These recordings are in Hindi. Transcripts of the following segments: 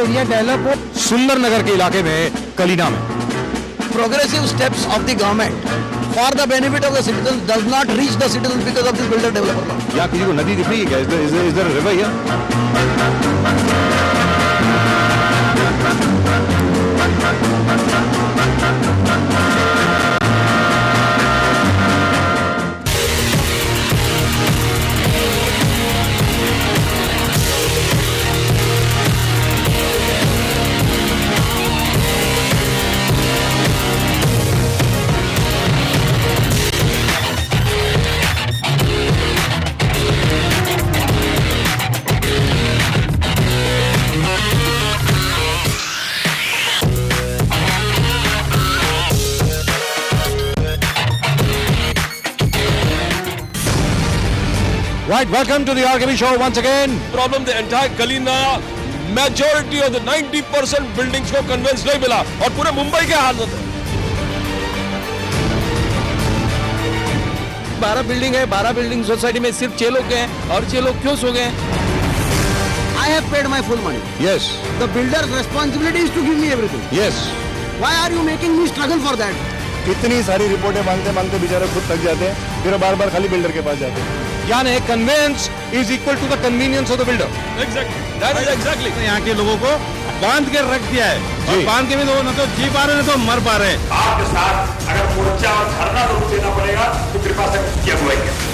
एरिया डेवलप हो सुंदर नगर के इलाके में कलीना में progressive steps of the government for the benefit of the citizens does not reach the citizens because of this builder developer law. यहाँ किसी को नदी दिख रही है क्या? Is there a river here? Right, welcome to the RKB show once again. Problem the entire Kalina, majority of the 90% buildings को conveyance नहीं मिला और पूरे मुंबई के हालत है। 12 बिल्डिंग है, 12 बिल्डिंग सोसाइटी में सिर्फ 6 लोग हैं और 6 लोग क्यों सो गए? I have paid my full money. Yes, The builder's responsibility is to give me everything. yes. Why are you making me struggle for that? इतनी सारी रिपोर्टें मांगते मांगते बेचारे खुद थक जाते हैं, फिर बार बार खाली बिल्डर के पास जाते हैं। यानी conveyance is equal to the convenience of the builder. Exactly. That is exactly. यहाँ के लोगों को बांध के रख दिया है और बांध के भी तो न तो जी पा रहे हैं तो मर पा रहे हैं। आपके साथ अगर मोर्चा और धरना जरूर देना पड़ेगा तो कृपा से किया हुआ है।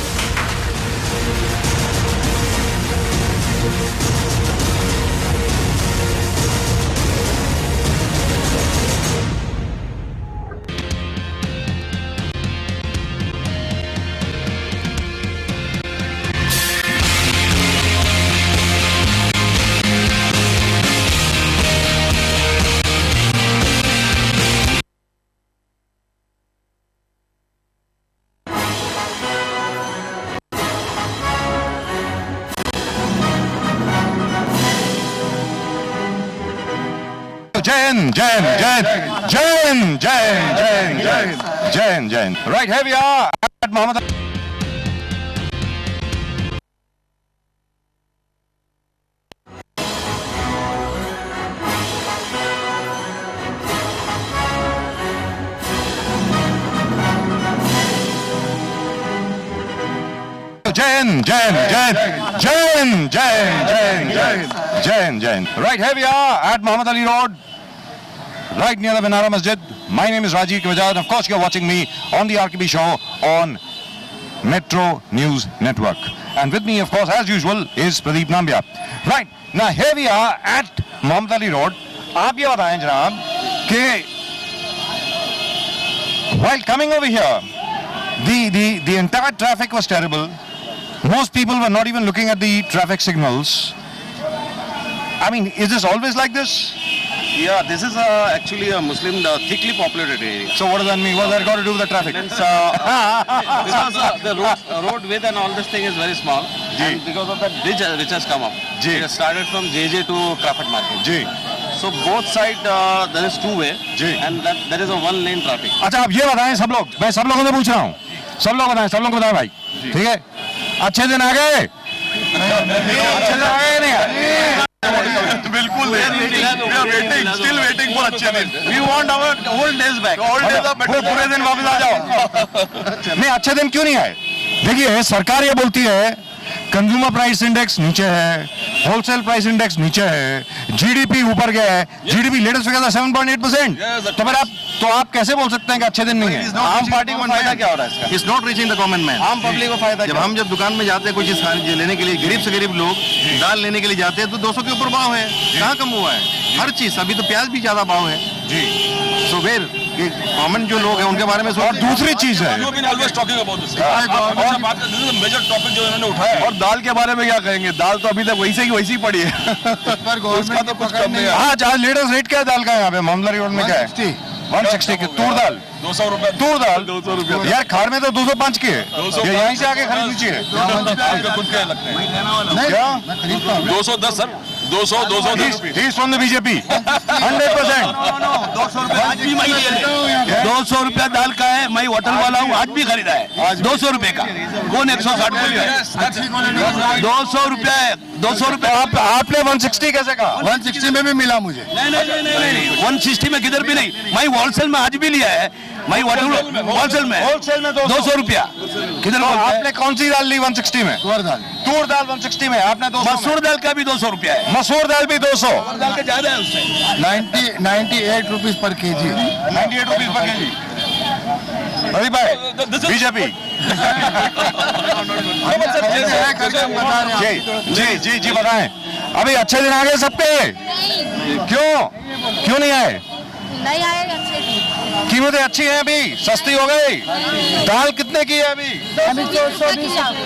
Jain. Right, here we are at Mohammed. Jain. Right, here we are at Muhammad Ali Road, right near the Minara Masjid. My name is Rajiv Kawajad, and of course you're watching me on the RKB show on Metro News Network. And with me, of course, as usual, is Pradeep Nambia. Right, now here we are at Muhammad Ali Road. आप ये बताएं जनाब कि while coming over here, the entire traffic was terrible. Most people were not even looking at the traffic signals. I mean, is this always like this? Yeah, this is actually a Muslim thickly populated area. So what does that mean? What does that got to do with the traffic? Because the road width and all this thing is very small, and because of that bridge which has come up, Ji. it has started from JJ to Crawford Market. Ji So both sides there is two-way, Ji. and there is a one-lane traffic. अच्छा आप ये बताएं सब लोग, मैं सब लोगों से पूछ रहा हूँ, सब लोग बताएं भाई, ठीक है? अच्छे दिन आ गए? अच्छे दिन आ गए नहीं? बिल्कुल still waiting for अच्छे दिन। We want our old days back. पूरे दिन वापस आ जाओ। नहीं अच्छे दिन क्यों नहीं आए? देखिए सरकार ये बोलती है कंज्यूमर प्राइस इंडेक्स नीचे है, होलसेल प्राइस इंडेक्स नीचे है, जीडीपी ऊपर गया है, जीडीपी लेटेस्ट फिगर 7.8%। तो फिर आप कैसे बोल सकते हैं कि अच्छे दिन नहीं है? आम पार्टी को फायदा क्या हो रहा है इसका? It's not reaching the common man. आम पब्लिक को फायदा क्या? जब दुकान में जाते हैं कोई चीज लेने के लिए, गरीब से गरीब लोग दाल लेने के लिए जाते हैं तो 200 के ऊपर भाव है। कहाँ कम हुआ है? हर चीज, अभी तो प्याज भी ज्यादा भाव है जी। सो फिर कॉमन जो लोग हैं उनके बारे में और दूसरी चीज है और दाल के बारे में क्या कहेंगे? दाल तो अभी तक वैसे ही पड़ी है। उसका तो कुछ कम नहीं है। आज लेटेस्ट रेट क्या है दाल का यहाँ पे मोहम्मद अली रोड में क्या है? 160 की तूर दाल, 200 रुपए। तूर दाल 200 रुपए यार, खार में तो 205 की है। ये यहीं से आके खरीद लीजिए। खुद क्या लगता है? क्या 210 sir, 200 He is from the BJP. 100%. 200 रुपया दाल का है, मैं होटल वाला हूँ, आज भी खरीदा है 200 रुपए का। कौन 160 बोलिए? 200 रुपया है, 200 रुपया। आपने 160 कैसे कहा? 160 में भी मिला मुझे। नहीं 160 में किधर भी नहीं, मैं होलसेल में आज भी लिया है, मैं होलसेल में 200 रुपया किधर बोलते हैं? आपने कौन सी दाल ली 160 में? तुअर दाल। तूर दाल 160 में, आपने 200 में। मसूर दाल का भी 200 रुपया है, मसूर दाल भी 200। दाल का ज्यादा है उससे। 98 rupees per KG. 98 rupees per KG. अरे भाई बीजेपी। जी बताएं। अभी अच्छे दिन आ गए सबके? क्यों नहीं आए? नहीं आए अच्छे दिन। कीमतें अच्छी हैं अभी, सस्ती हो गई। दाल कितने की है अभी?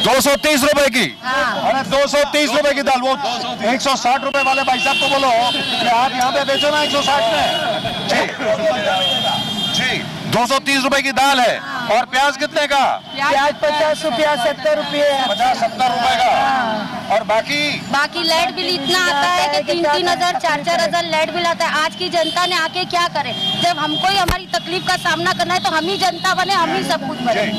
230 रुपए की। अरे 230 रुपए की दाल, वो 160 रुपए वाले भाई साहब को बोलो कि आप यहाँ पे बेचो ना 160 में। जी 230 रुपए की दाल है। और प्याज कितने का? प्याज 50 रुपया 70 रुपये 50-70 रुपए का। और बाकी लाइट बिल इतना आता है कि 3-3 हजार 4-4 हजार लाइट बिल आता है। आज की जनता ने आके क्या करे? जब हमको ही हमारी तकलीफ का सामना करना है तो हम ही जनता बने, हम ही सब कुछ बने।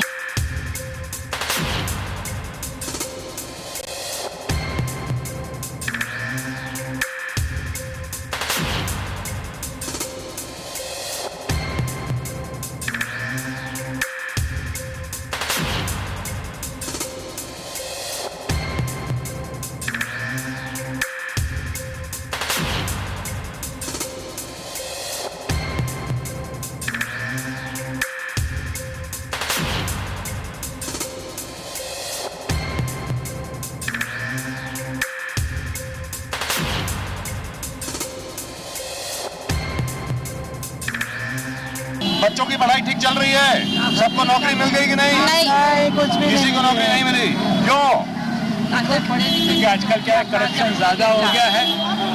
बच्चों की पढ़ाई ठीक चल रही है? सबको नौकरी मिल गई कि नहीं? नहीं कुछ भी किसी को नौकरी नहीं मिली। क्यों? क्योंकि आजकल क्या है, करप्शन ज़्यादा हो गया है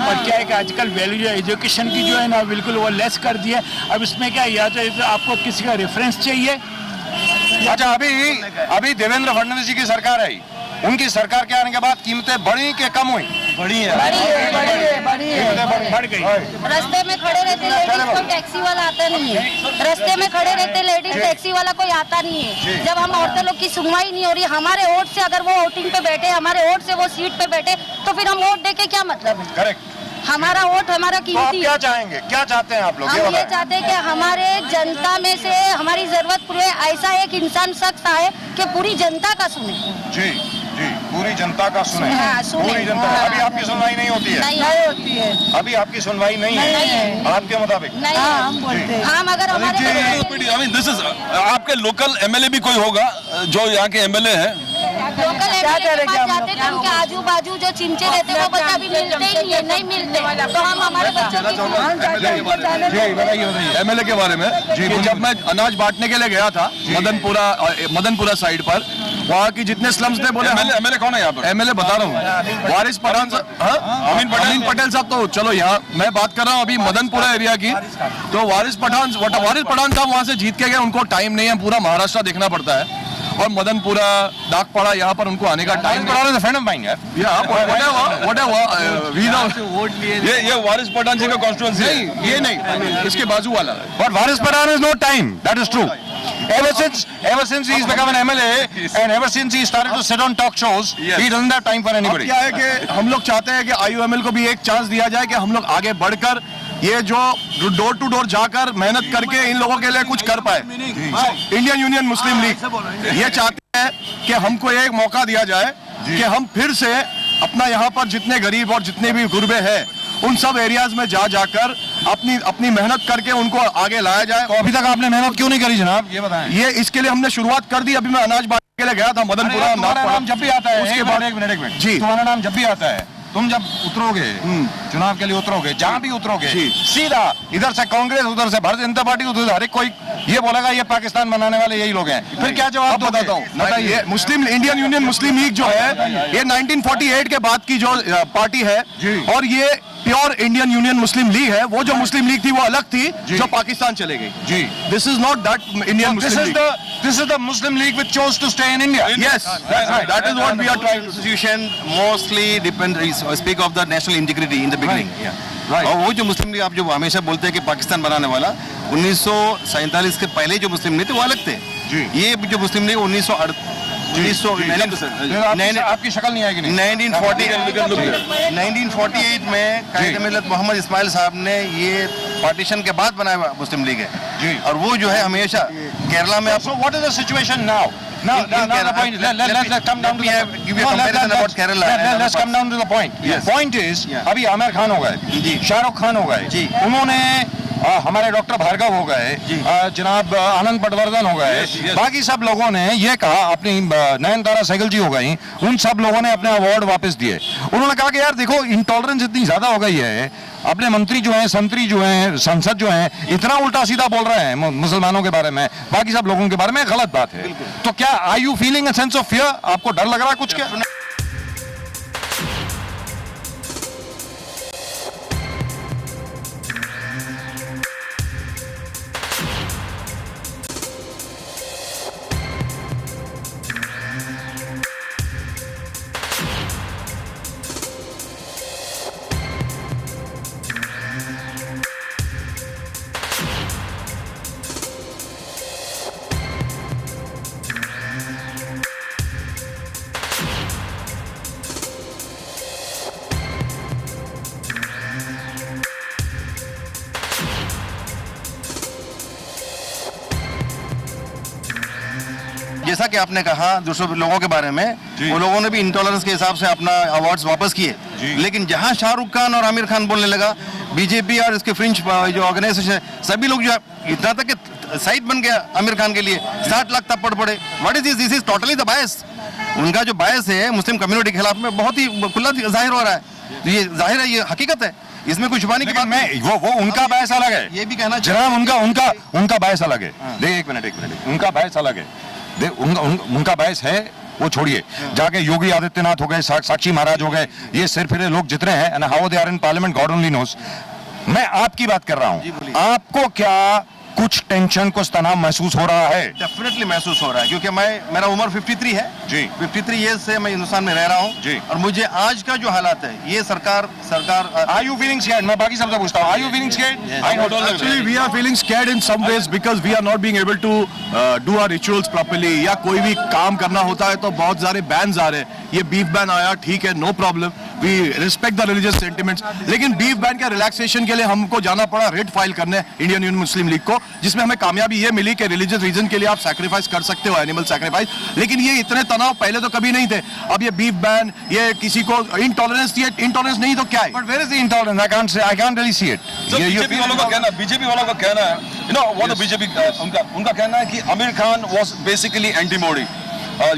और क्या है कि आजकल वैल्यू एजुकेशन की जो है ना बिल्कुल वो लेस कर दिया है। अब इसमें क्या या तो आपको किसी का रेफरेंस चाहिए। अच्छा अभी देवेंद्र फडणवीस जी की सरकार आई, उनकी सरकार के आने के बाद कीमतें बढ़ी कि कम हुई? बढ़ी है। बढ़ गई। रास्ते में खड़े रहते लेडीज को टैक्सी वाला आता नहीं है। रास्ते में खड़े रहते लेडीज टैक्सी वाला कोई आता नहीं है। जब हम औरतें लोग की सुनवाई नहीं हो रही, हमारे वोट से अगर वो वोटिंग पे बैठे, हमारे वोट से वो सीट पे बैठे, तो फिर हम वोट दे के क्या मतलब है? करेक्ट। हमारा वोट हमारा तो आप कीमती क्या है। चाहेंगे, क्या चाहते हैं आप लोग? हम ये चाहते हैं कि हमारे जनता में से हमारी जरूरत पूरे ऐसा एक इंसान शख्स आए कि पूरी जनता का सुने। जी पूरी जनता का सुने। हाँ, सुने। पूरी जनता। हाँ। अभी आपकी सुनवाई नहीं होती है? नहीं होती है। अभी आपकी सुनवाई नहीं है आपके मुताबिक? नहीं हम बोलते हैं। हम अगर हमारे दिस इज आपके लोकल एमएलए भी कोई होगा जो यहाँ के एमएलए हैं? लोकल एरिया के पास जाते थे, उनके आजू बाजू जो चिमचे रहते वो बच्चे अभी मिलते ही नहीं है, नहीं मिलते। तो हम हमारे बच्चों की एमएलए के बारे में जी, जब मैं अनाज बांटने के लिए गया था मदनपुरा साइड पर, वहाँ की जितने स्लम्स थे बोले एमएलए कौन है यहाँ पर? एमएलए बता रहा हूँ, वारिस पठान अमीन पटेल साहब। तो चलो यहाँ मैं बात कर रहा हूँ अभी मदनपुरा एरिया की। तो वारिस पठान साहब वहाँ से जीत के गए, उनको टाइम नहीं है, पूरा महाराष्ट्र देखना पड़ता है। और मदनपुरा डाकपाड़ा यहाँ पर उनको आने का टाइम ये वारिस पठान जी का कॉन्स्टिट्यूएंसी नहीं, ये नहीं, इसके बाजू वाला। But Varis Pradhan has no time. That is true. Ever since he's become an MLA and ever since he started to sit on talk shows, he doesn't have time for anybody. क्या है कि हम लोग चाहते हैं कि IUML को भी एक चांस दिया जाए कि हम लोग आगे बढ़कर ये जो डोर टू डोर जाकर मेहनत करके इन लोगों के लिए कुछ कर पाए। इंडियन यूनियन मुस्लिम लीग ये चाहते हैं कि हमको एक मौका दिया जाए कि हम फिर से अपना यहाँ पर जितने गरीब और जितने भी गुरबे हैं उन सब एरियाज में जाकर अपनी मेहनत करके उनको आगे लाया जाए। तो अभी तक आपने मेहनत क्यों नहीं करी जनाब, ये बताएं। ये इसके लिए हमने शुरुआत कर दी। अभी मैं अनाज बांटने के लिए गया था मदनपुरा। तुम्हारा नाम जब भी आता है, उसके बाद एक मिनट जी, तुम्हारा नाम जब भी आता है, तुम जब उतरोगे चुनाव के लिए उतरोगे, जहाँ भी उतरोगे सीधा इधर से कांग्रेस, उधर से भारतीय जनता पार्टी, उधर से हर एक कोई ये बोलेगा ये पाकिस्तान बनाने वाले यही लोग हैं। फिर क्या जवाब बताता हूँ। बताइए, मुस्लिम इंडियन यूनियन मुस्लिम लीग जो है ये 1948 के बाद की जो पार्टी है और ये pure Indian Union Muslim league है। वो जो मुस्लिम लीग थी वो अलग थी जो पाकिस्तान चले गई। जी, this is not that Indian Muslim League. This is the Muslim League which chose to stay in India. Yes, that is what we are trying. Constitution mostly depends, speak of the national integrity in the beginning. Right. और वो जो मुस्लिम लीग आप जो हमेशा बोलते हैं कि पाकिस्तान बनाने वाला 1947 के पहले जो मुस्लिम लीग थे वो अलग थे। ये जो मुस्लिम लीग 1948 आपकी शक्ल नहीं आएगी नहीं। 1948 में कायदे मिल्लत मोहम्मद इस्माइल साहब ने ये पार्टीशन के बाद बनाया हुआ मुस्लिम लीग है। और वो जो है हमेशा केरला में। So what is the situation now? Now the point. Let's come down to give you a comparison about Kerala. Let's come down to the point. Yes. Point is, अभी आमिर खान हो गए, शाहरुख खान हो गए, उन्होंने हमारे डॉक्टर भार्गव हो गए, जनाब आनंद पटवर्धन हो गए, बाकी सब लोगों ने ये कहा, अपनी नयनतारा सहगल जी हो गई, उन सब लोगों ने अपने अवार्ड वापस दिए। उन्होंने कहा कि यार देखो इंटॉलरेंस इतनी ज्यादा हो गई है, अपने मंत्री जो हैं, संतरी जो हैं, संसद जो हैं, इतना उल्टा सीधा बोल रहे हैं मुसलमानों के बारे में, बाकी सब लोगों के बारे में, गलत बात है। तो क्या are you feeling a sense of fear? आपको डर लग रहा है कुछ क्या? जैसा कि आपने कहा दूसरे लोगों के बारे में, वो लोगों ने भी इंटॉलरेंस के हिसाब से अपना अवार्ड्स वापस किए, लेकिन जहां शाहरुख खान और आमिर खान बोलने लगा, बीजेपी और इसके फ्रिंज जो ऑर्गेनाइजेशन सभी लोग जो इतना तक कि साइड बन गया आमिर खान के लिए, 60 लाख थप्पड़ पड़े। What is this is totally the bias. उनका जो बायस है मुस्लिम कम्युनिटी के खिलाफ में बहुत ही खुला जाहिर हो रहा है। ये जाहिर है, ये हकीकत है, इसमें कुछ छुपाने की बात नहीं। वो उनका बायस अलग है, ये भी कहना जनाब, उनका बायस अलग है। देखिए एक मिनट, उनका बायस अलग है। उनका बायस है, वो छोड़िए, जाके योगी आदित्यनाथ हो गए, साक्षी महाराज हो गए, ये सिर फिरे लोग जितने हैं, and how they are in parliament god only knows. मैं आपकी बात कर रहा हूं, आपको क्या कुछ टेंशन, कुछ तनाव महसूस हो रहा है? डेफिनेटली महसूस हो रहा है, क्योंकि मेरा उम्र 53 है जी, 53 ईयर्स से मैं हिंदुस्तान में रह रहा हूँ जी, और मुझे आज का जो हालात है, ये सरकार Are you feeling scared? मैं बाकी सबसे पूछता हूँ, Are you feeling scared? Actually, we are feeling scared in some ways because we are not being able to do our rituals properly. या कोई भी काम करना होता है तो बहुत सारे बैन्स आ रहे हैं। ये बीफ बैन आया, ठीक है, no problem, we respect the religious sentiments, लेकिन बीफ बैन के रिलैक्सेशन के लिए हमको जाना पड़ा रिट फाइल करने इंडियन यूनियन मुस्लिम लीग को, जिसमें हमें कामयाबी ये मिली कि रिलीजियस रीजन के लिए आप सैक्रिफाइस कर सकते हो, एनिमल सैक्रिफाइस। लेकिन ये इतने तनाव पहले तो कभी नहीं थे। अब ये बीफ बैन, ये किसी को इंटॉलरेंस, ये इंटॉलरेंस नहीं तो क्या है? But where is the intolerance? I can't really see it. BJP वालों का कहना है, you know what the BJP उनका कहना है कि Aamir Khan was basically anti Modi.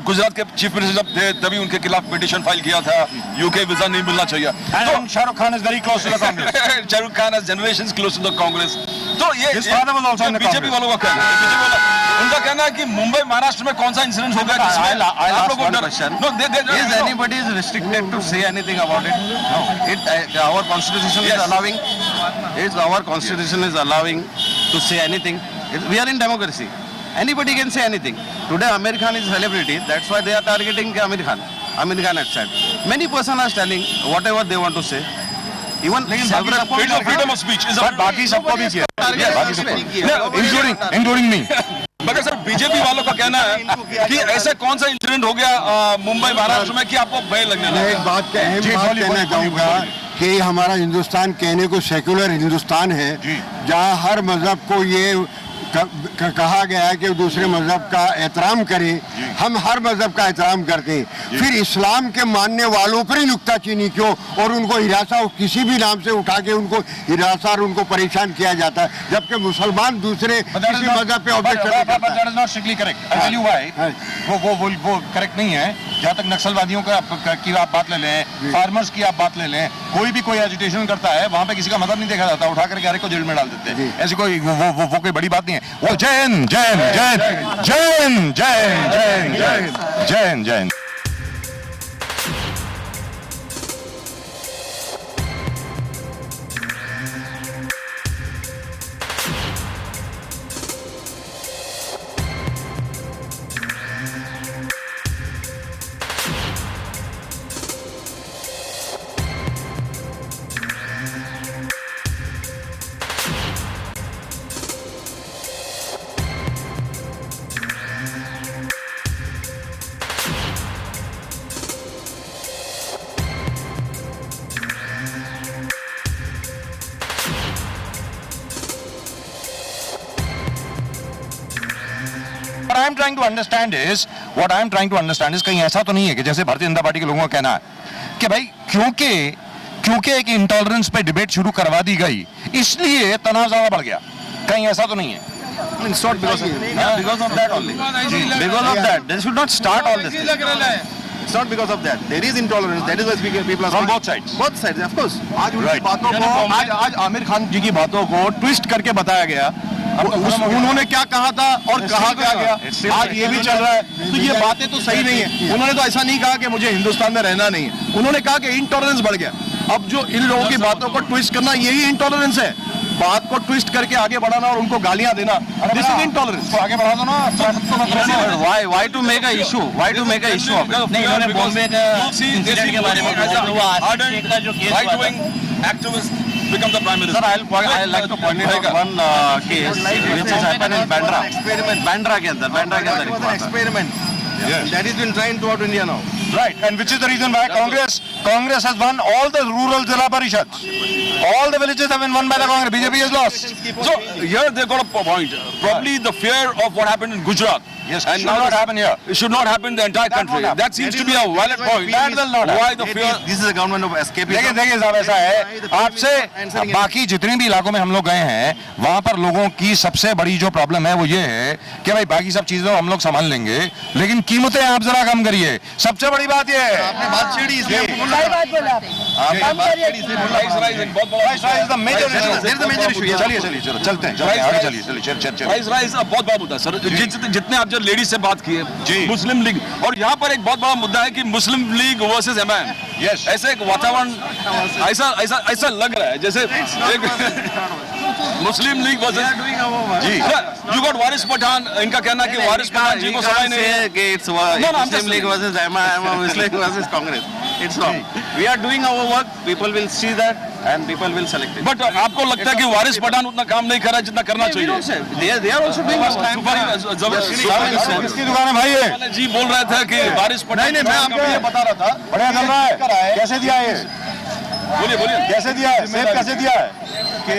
Gujarat के चीफ मिनिस्टर जब थे तभी उनके खिलाफ पिटीशन फाइल किया था, यूके वीजा नहीं मिलना चाहिए। तो Shahrukh Khan is very close to the Congress. Shahrukh Khan is generations close to the Congress. तो ये बीजेपी वालों का कहना है, उनका कहना है कि मुंबई महाराष्ट्र में कौन सा इंसिडेंट हो गया जिसमें आप लोगों को डर? Is anybody is restricted to say anything about it? No. Our constitution is allowing. Our constitution is allowing to say anything. We are in democracy. Anybody can say anything. Today, Amir Khan is a celebrity. That's why they are targeting Amir Khan. Amir Khan had said. Many persons are telling whatever they want to say. Even freedom of speech is a बाकी सबको भी किया, including me. मगर सर बीजेपी वालों का कहना है कि ऐसा कौन सा इंसिडेंट हो गया मुंबई महाराष्ट्र में कि आपको भय लगने लगा? मैं एक बात कहना चाहूँगा कि हमारा हिंदुस्तान कहने को सेकुलर हिंदुस्तान है, जहाँ हर मजहब को ये कहा गया है कि दूसरे मजहब का एहतराम करें। हम हर मजहब का एहतराम करते हैं, फिर इस्लाम के मानने वालों पर ही नुक्ताचीनी क्यों, और उनको हिरासा किसी भी नाम से उठा के उनको हिरासा और उनको परेशान किया जाता है, जबकि मुसलमान दूसरे किसी मजहब पे ऑब्जेक्शन वो करेक्ट नहीं है। जहाँ तक नक्सलवादियों की आप बात ले लें, फार्मर्स की आप बात ले लें, कोई भी कोई एजिटेशन करता है वहाँ पे किसी का मदद नहीं देखा जाता, उठा करके हर एक को जेल में डाल देते हैं। ऐसी कोई वो कोई बड़ी बात नहीं है। वो Jain Jain Jain Jain Jain Jain Jain Jain Jain what I am trying to understand is कहीं ऐसा तो नहीं है कि जैसे भारतीय जनता पार्टी के लोगों का कहना है कि भाई क्योंकि एक इंटॉलरेंस पे डिबेट शुरू करवा दी गई इसलिए तनाव ज्यादा बढ़ गया, कहीं ऐसा तो नहीं है? It's not because of that only. Because of that, they should not start all this. It's not because of that. There is intolerance. That is why people are From both sides. Both sides, of course. आज उनकी बातों को आज आमिर खान जी की बातों को ट्विस्ट करके बताया गया। उन्होंने क्या कहा था और कहा क्या गया, आज ये भी चल रहा है। तो ये बातें तो सही नहीं है। उन्होंने तो ऐसा नहीं कहा कि मुझे हिंदुस्तान में रहना नहीं है, उन्होंने कहा कि इंटॉलरेंस बढ़ गया। अब जो इन लोगों की बातों को ट्विस्ट करना यही इंटॉलरेंस है, बात को ट्विस्ट करके आगे बढ़ाना और उनको गालियां देना, दिस इज इंटॉलरेंस। आगे बढ़ा दो ना। Why to make a issue? Why to make a issue of it? नहीं, इन्होंने बॉम्बे का इंसिडेंट के बारे में कहा, वो आशिक का जो केस हुआ था। Activists become the prime minister. Sir, I like to point out one case which has happened in Bandra. Bandra के अंदर experiment. That has been trying throughout India now. Right, and which is the reason why Congress has won all the rural Zilla Parishads. All the villages have been won by the Congress. BJP has lost. So here they got a point. Probably the fear of what happened in Gujarat. Yes, and should not happen here. It should not happen in the entire country. That seems to be a valid point. That will not happen. Why the fear? This is a government of escapism. देखिए साहब, ऐसा है, आपसे बाकी जितने भी इलाकों में हम लोग गए हैं वहां पर लोगों की सबसे बड़ी जो प्रॉब्लम है वो ये है कि भाई बाकी सब चीजें हम लोग संभाल लेंगे लेकिन कीमतें आप जरा कम करिए। सबसे बड़ी बात ये है, आपने बात छेड़ी इसलिए चलते हैं, प्राइस राइज बहुत बड़ा मुद्दा सर। जितने आप जो लेडीज से बात की है, मुस्लिम लीग, और यहाँ पर एक बहुत बड़ा मुद्दा है कि मुस्लिम लीग वर्सेस एमआईएम। यस, ऐसे एक वातावरण ऐसा लग रहा है जैसे एक मुस्लिम लीग वर्सेस जी। यू गॉट वारिस पठान, इनका कहना है कि वारिस पठान जी को समझ नहीं है कि it's Muslim League versus MIM or Muslim League versus Congress. It's wrong. We are doing our work. People will see that and people will select it. But आपको लगता है कि वारिस पठान उतना काम नहीं कर रहा है जितना करना चाहिए? They are also doing much time. किसकी दुकान है भाई ये? जी बोल रहे थे कि वारिस पठान। नहीं, मैं आपको ये बता रहा था, बढ़िया चल रहा है। कैसे दिया है? बोलिए कैसे दिया है? सेब कैसे दिया है? कि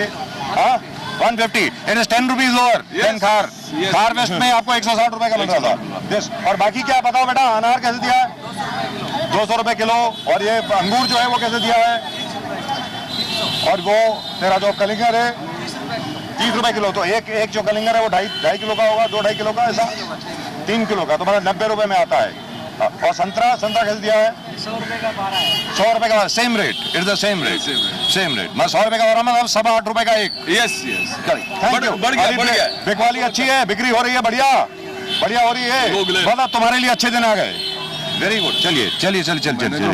150. It is 10 rupees lower than खार। खार वेस्ट में आपको 160 रुपए का मिल रहा था। और बाकी क्या बताओ बेटा, अनार कैसे दिया है? 200 रुपए किलो। और ये अंगूर जो है वो कैसे दिया है? और वो तेरा जो कलिंगर है 30 रुपए किलो। तो एक जो कलिंगर है वो 2.5 किलो का होगा, 2-2.5 किलो का, ऐसा 3 किलो का, तो मतलब 90 रुपए में आता है। और संतरा कैसे दिया है? 100 रुपए का। Same rate, it's the same rate. मैं 100 रुपए का हो रहा, मतलब 8 रुपए का एक। Yes thank you. बढ़ गया। बिकवाली अच्छी है, बिक्री हो रही है, बढ़िया हो रही है। मतलब तुम्हारे लिए अच्छे दिन आ गए। Very good. चलिए।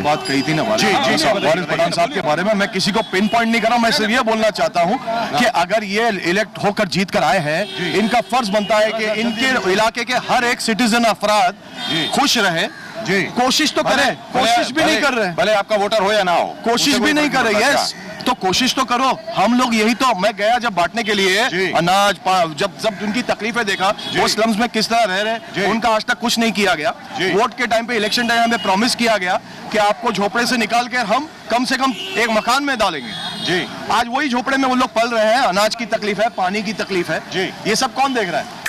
बात कही थी ना वारिस पठान साहब के बारे में, मैं किसी को पिन पॉइंट नहीं कर रहा, मैं सिर्फ ये बोलना चाहता हूँ कि अगर ये इलेक्ट होकर जीत कर आए हैं, इनका फर्ज बनता है कि इनके इलाके के हर एक सिटीजन अफराद खुश रहे। कोशिश तो करें, कोशिश भी नहीं कर रहे। भले आपका वोटर हो या ना हो, कोशिश भी नहीं कर रहे। यस, तो कोशिश तो करो। हम लोग यही तो, मैं गया जब बांटने के लिए अनाज, जब उनकी तकलीफें देखा, वो स्लम्स में किस तरह रह रहे, उनका आज तक कुछ नहीं किया गया। वोट के टाइम पे, इलेक्शन टाइम हमें प्रॉमिस किया गया कि आपको झोपड़े से निकाल कर हम कम से कम एक मकान में डालेंगे। आज वही झोपड़े में वो लोग पल रहे हैं। अनाज की तकलीफ है, पानी की तकलीफ है, ये सब कौन देख रहा है?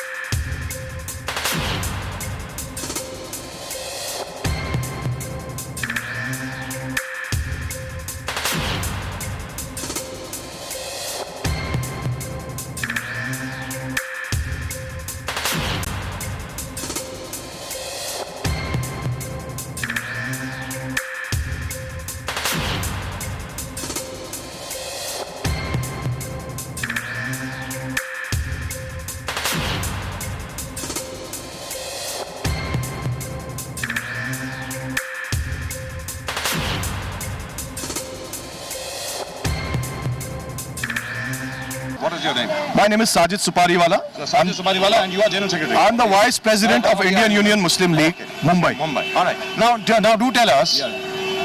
What is your name? My name is Sajid Supariwala. Sajid Supariwala, and you are General Secretary. I'm the Vice President of Indian Union Muslim League, Mumbai. All right. Now do tell us,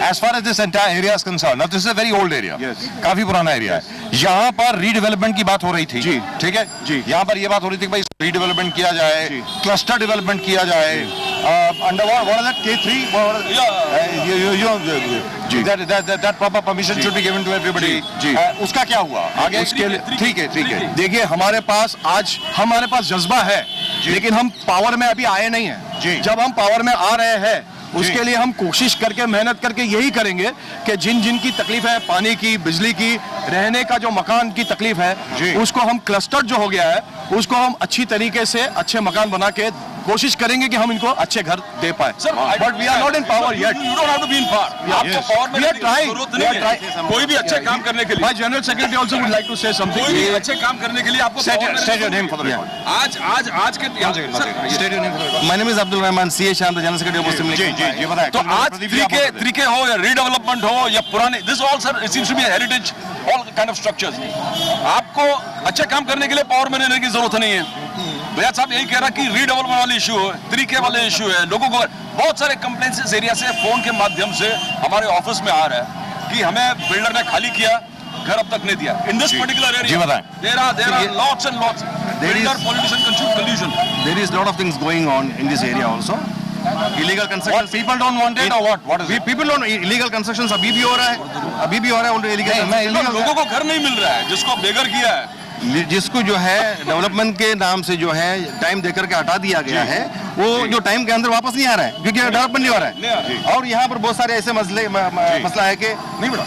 as far as this entire area is concerned, now this is a very old area. Yes. काफी पुराना एरिया है। यहाँ पर रीडेवलपमेंट की बात हो रही थी। जी। ठीक है। जी। यहाँ पर ये बात हो रही थी कि भाई रीडेवलपमेंट किया जाए, क्लस्टर डेवलपमेंट किया जाए, under what is that, K3? That proper permission should be given to everybody. उसका क्या हुआ आगे? उसके लिए ठीक है। देखिए, हमारे पास जज्बा है लेकिन हम पावर में अभी आए नहीं हैं। जब हम पावर में आ रहे हैं उसके लिए हम कोशिश करके मेहनत करके यही करेंगे कि जिन जिन की तकलीफ है, पानी की, बिजली की, रहने का जो मकान की तकलीफ है, उसको हम क्लस्टर जो हो गया है उसको हम अच्छी तरीके से अच्छे मकान बना के कोशिश करेंगे कि हम इनको अच्छे घर दे पाए। But we are not in power yet. You don't have to be in power. आपको पावर में जरूरत नहीं है। कोई भी अच्छे काम करने के लिए। My general secretary also would like to say something. कोई भी अच्छे काम करने के लिए आपको State your name for the record. आज के State your name for the record. My name is Abdul Rahman, CH, I'm the General Secretary of Muslim League. जी बताएं। तो आज तरीके हो या रीडेवलपमेंट हो या पुराने, this all sir it seems to be a heritage, all kind of structures. आपको अच्छे काम करने के लिए पावर में रहने की जरूरत नहीं है। भैया साहब यही कह रहा कि रीडेवलपमेंट वाले इशू है, तरीके वाले इशू है, लोगों को बहुत सारे कंप्लेंट्स इस एरिया से फोन के माध्यम से हमारे ऑफिस में आ रहा है कि हमें बिल्डर ने खाली किया, घर अब तक नहीं दिया। In this particular area there are lots and lots. Builder politician collusion. There is lot of things going on in this area also. Illegal construction. What, people don't want it or what? What is it? People don't. Illegal constructions अभी भी हो रहा है, illegal. लोगों को घर नहीं मिल रहा है, जिसको बेघर किया है, जिसको जो है डेवलपमेंट के नाम से जो है टाइम देकर के हटा दिया गया है, वो जो टाइम के अंदर वापस नहीं आ रहा है क्योंकि डेवलपमेंट नहीं हो रहा है। और यहाँ पर बहुत सारे ऐसे मसला है कि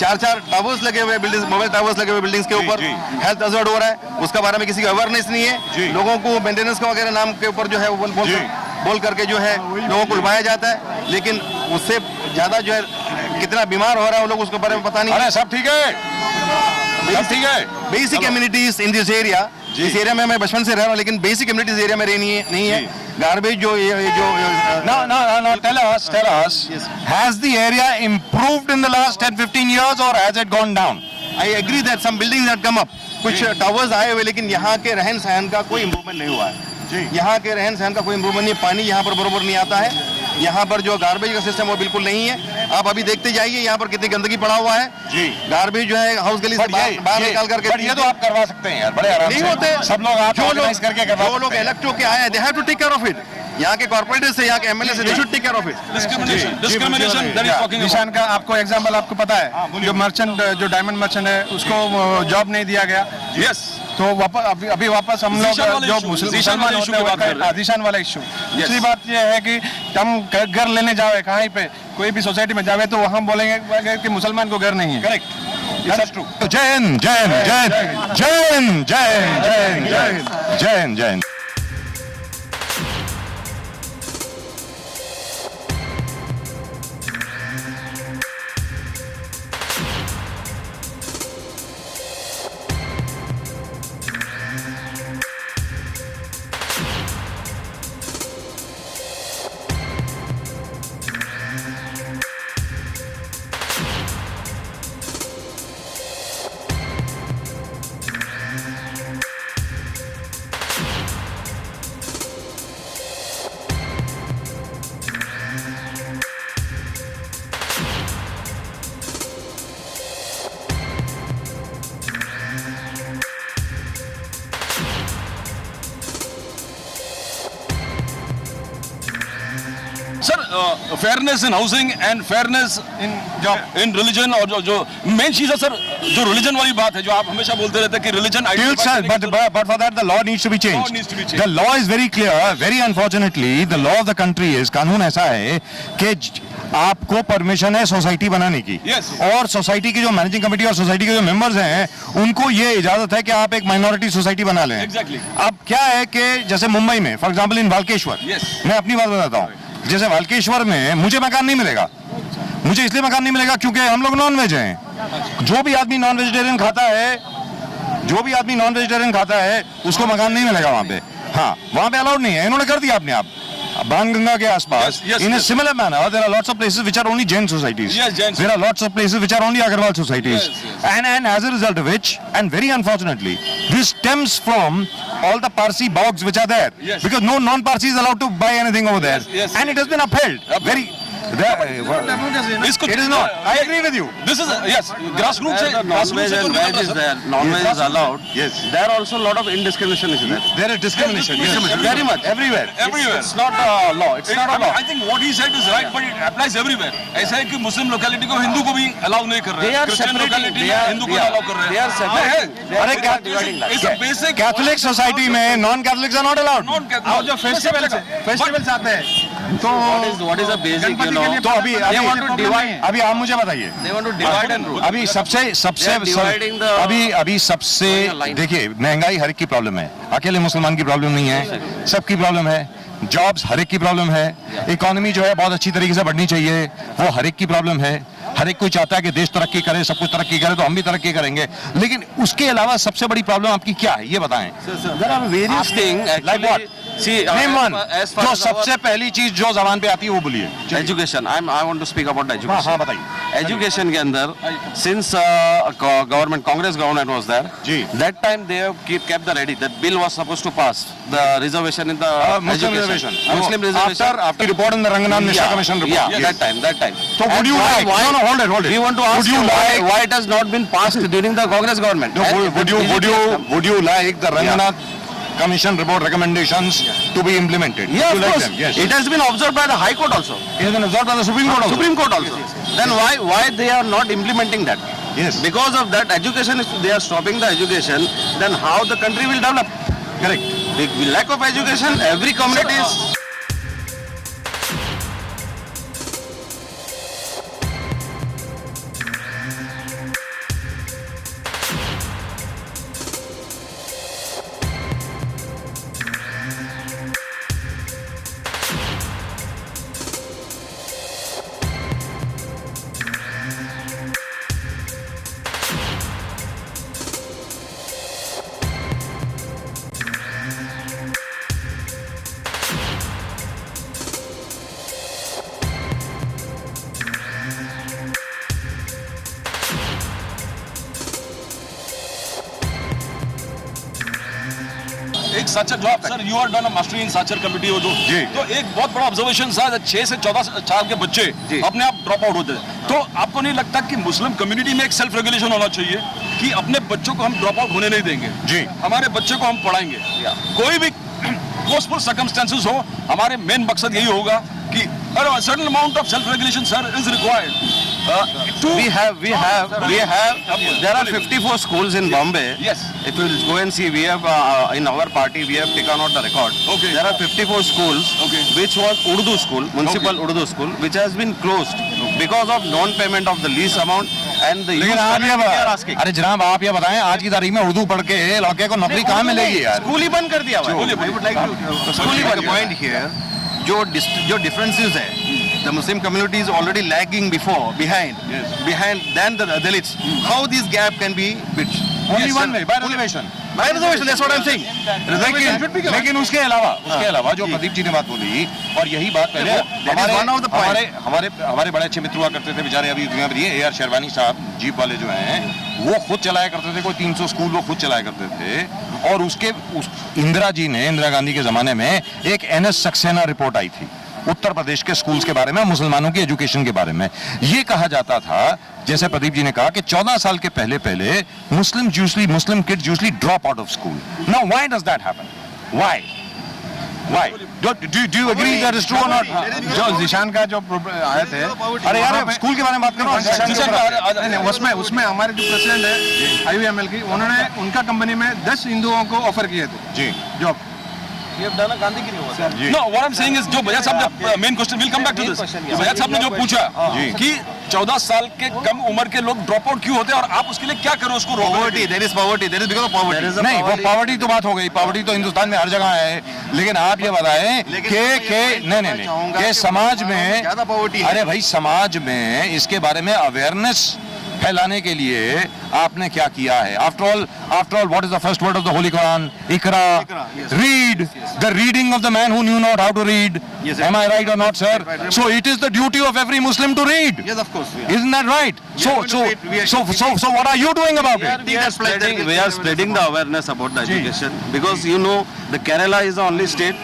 4 टावर्स लगे हुए बिल्डिंग्स, मोबाइल टावर्स लगे हुए बिल्डिंग्स के ऊपर हेल्थ हज़ार्ड हो रहा है, उसके बारे में किसी को अवेयरनेस नहीं है। लोगों को मेंटेनेंस का वगैरह नाम के ऊपर जो है वो बोल करके जो है लोगों को लुभाया जाता है, लेकिन उससे ज्यादा जो है कितना बीमार हो रहा है वो लोग उसके बारे में पता नहीं। अरे सब ठीक है, सब ठीक है। Basic communities in this area, इस एरिया में मैं बचपन से रह रहा हूँ, लेकिन बेसिक कम्युनिटीज एरिया में नहीं है। गार्बेज जो No, tell us. Has the area improved in the last 10-15 years or has it gone down? I agree that some buildings had come up. कुछ टावर्स आए हुए, लेकिन यहाँ के रहन सहन का कोई इम्प्रूवमेंट नहीं हुआ है। यहाँ के रहन सहन का कोई इम्प्रूवमेंट नहीं, पानी यहाँ पर बरोबर नहीं आता है, यहाँ पर जो गार्बेज का सिस्टम वो बिल्कुल नहीं है। आप अभी देखते जाइए यहाँ पर कितनी गंदगी पड़ा हुआ है। गार्बेज जो है हाउस गली से बाहर निकाल करके, ये तो आप करवा सकते हैं यार, बड़े आराम से। नहीं होते सब लोग आप ऑर्गेनाइज करके करवा सकते हैं। जो लोग इलेक्ट होके आए हैं, they have to take care of it. यहाँ के कॉर्पोरेटर से, यहाँ के एमएलए से, they should take care of it. Discrimination that is talking निशान का आपको एग्जांपल आपको पता है, जो मर्चेंट, जो डायमंड मर्चेंट है, उसको जॉब नहीं दिया गया। यस, तो अभी वापस हम लोग जो मुसलमान इशू की बात कर रहे हैं, आदिशान वाला इशू। दूसरी बात ये है कि हम घर लेने जावे कहीं पे, कोई भी सोसाइटी में जावे तो वहाँ बोलेंगे कि मुसलमान को घर नहीं है। करेक्ट। जय हिंद, जय हिंद, जय हिंद, जय हिंद, जय हिंद, जय हिंद, जय हिंद, जय हिंद, जय Hind. Sir, fairness in housing and fairness in job, in religion, और जो मेन चीज है सर, जो रिलीजन वाली बात है, जो आप हमेशा बोलते रहते हैं कि religion, but for that the law needs to be changed. The law is very clear. Very unfortunately, the law of the country is, कानून ऐसा है कि आपको परमिशन है सोसाइटी बनाने की, और सोसाइटी की जो मैनेजिंग कमेटी और सोसाइटी के जो मेंबर्स हैं उनको ये इजाजत है कि आप एक माइनॉरिटी सोसाइटी बना लें। अब क्या है कि जैसे मुंबई में फॉर एग्जांपल इन वाल्केश्वर, मैं अपनी बात बताता हूँ, जैसे वाल्केश्वर में मुझे मकान नहीं मिलेगा। मुझे इसलिए मकान नहीं मिलेगा क्योंकि हम लोग नॉन वेज हैं। जो भी आदमी नॉन वेजिटेरियन खाता है उसको मकान नहीं मिलेगा वहाँ पे। हाँ, वहाँ पे अलाउड नहीं है, इन्होंने कर दिया अपने आप। बाणगंगा के आसपास in a similar manner there are lots of places which are only Jain societies. There are lots of places which are only Agarwal societies. And as a result of which, and very unfortunately, this stems from all the Parsi bogs which are there, because no non-Parsi is allowed to buy anything over there, and it has been upheld. इसको It is not. I agree with you. This is yes. Grassroots से Non-veg and veg is there. Non-veg is allowed. Yes. There are also a lot of indiscrimination is there. There is discrimination. Yes. Very much. Everywhere. Everywhere. It's not a law. It's not a law. I think what he said is right, but it applies everywhere. ऐसा है कि मुस्लिम लोकेलिटी को हिंदू को भी अलाउ नहीं कर रहे They हैं, are Christian separating. Locality They में are- हिंदू को they are- अलाउ कर रहे हैं. they are separating. They are अरे not dividing that. It's a basic Catholic society में non Catholics are not allowed. और जो फेस्टिवल्स आते हैं तो What is the basic, you know? तो अभी They want to divide. अभी आप मुझे बताइए. They want to divide and rule. अभी सबसे They are dividing the- अभी सबसे line. देखिए, महंगाई हर एक की प्रॉब्लम है. अकेले मुसलमान की प्रॉब्लम नहीं है, सबकी प्रॉब्लम है. जॉब्स हर एक की प्रॉब्लम है. इकोनॉमी जो है बहुत अच्छी तरीके से बढ़नी चाहिए, वो हर एक की प्रॉब्लम है. हर एक कोई चाहता है कि देश तरक्की करे, सब कुछ तरक्की करे, तो हम भी तरक्की करेंगे. लेकिन उसके अलावा सबसे बड़ी प्रॉब्लम आपकी क्या है, ये बताएं. There are various things. Like what? See, Name one. as far जो as सबसे पहली चीज जो जबान पे आती है वो बोलिए. education, I want to speak about the education. हाँ बताइए. Education के अंदर, since government, Congress government was there, ji. that time they have kept the ready. That bill was supposed to pass. The reservation in the Muslim education. reservation. Muslim reservation. After report in the Ranganathan Mishra Yeah, Commission report. yeah, Yes. that time. So would And you why- like? why- No, hold it. We want to ask Would you you like? why it has not been passed during the Congress government. No, And would you like the Ranganathan Commission report recommendations to be implemented? Yeah, Would of you like course. them? Yes. It has been observed by the High Court also. It has been absorbed by the Supreme Court also. Supreme Court also. Then why they are not implementing that? Yes. Because of that education, they are stopping the education. Then how the country will develop? Correct. With lack of education, every community is. एक साचर जो आप sir you are done a mastery in Sachar committee हो जो जी। तो एक बहुत बड़ा ऑब्जर्वेशन था 6 से 14 साल के बच्चे अपने आप ड्रॉप आउट होते हैं. तो आपको नहीं लगता कि मुस्लिम कम्युनिटी में एक सेल्फ रेगुलेशन होना चाहिए कि अपने बच्चों को हम ड्रॉप आउट होने नहीं देंगे जी. हमारे बच्चे को हम पढ़ाएंगे कोई भी फोर्सफुल सर्कमस्टेंसेस हो हमारे मेन मकसद यही होगा कि certain amount of self regulation sir is required. We have. There are 54 schools in Bombay. Yes. If you go and see, we have in our party we have taken out the record. Okay. There are 54 schools. Okay. Which was Urdu school, municipal Urdu school, which has been closed because of non-payment of the lease amount and the. लेकिन youth आप community are ये asking. अरे जनाब आप ये बताएं आज की तारीख में उर्दू पढ़ के लड़के को नौकरी कहाँ मिलेगी यार. स्कूल ही बंद कर दिया हुआ है. I would like to make a point here. जो differences है, the Muslim community is already lagging behind than the Dalits. How this gap can be bridged? Only one way, by reservation. By reservation, that's what I'm saying. लेकिन उसके अलावा जो प्रदीप जी ने बात बोली और यही बात पहले That is one of the point. हमारे बड़े अच्छे मित्र हुआ करते थे बेचारे अभी दुनिया में नहीं है. AR शेरवानी साहब जीप वाले जो हैं वो खुद चलाया करते थे. कोई 300 स्कूल वो खुद चलाया करते थे. और इंदिरा गांधी के जमाने में एक NS सक्सेना रिपोर्ट आई थी उत्तर प्रदेश के स्कूल्स के बारे में, मुसलमानों की एजुकेशन के बारे में. ये कहा जाता था जैसे प्रदीप जी ने कहा कि 14 साल के पहले Muslim kids usually drop out of school. Now why does that happen? Why do you agree that is true और नॉट? जो जिशान का जो आए थे, अरे यार स्कूल के बारे में बात करो. उसमें हमारे जो प्रेसिडेंट है IUML की, उन्होंने उनका कंपनी में 10 हिंदुओं को ऑफर किए थे जी job. No, what I'm saying is जो भैया साहब ने main question will come back to this. भैया साहब ने जो पूछा कि 14 साल के कम उम्र के लोग ड्रॉप आउट क्यों होते हैं और आप उसके लिए क्या करो उसको रोको. Poverty, there is poverty. There is because of poverty. नहीं वो पॉवर्टी तो बात हो गई. पॉवर्टी तो हिंदुस्तान में हर जगह है. लेकिन आप ये बताएं कि नहीं कि समाज में ज्यादा poverty है. अरे भाई समाज में इसके बारे में अवेयरनेस फैलाने के लिए आपने क्या किया है? After all what is the first word of the holy Quran? इकरा. Read. The reading of the man who knew not how to read. Am I right or not, sir? So it is the duty of every Muslim to read. Yes, of course. Isn't that right? So what are you doing about it? We are spreading the awareness about the education because you know the Kerala is the only state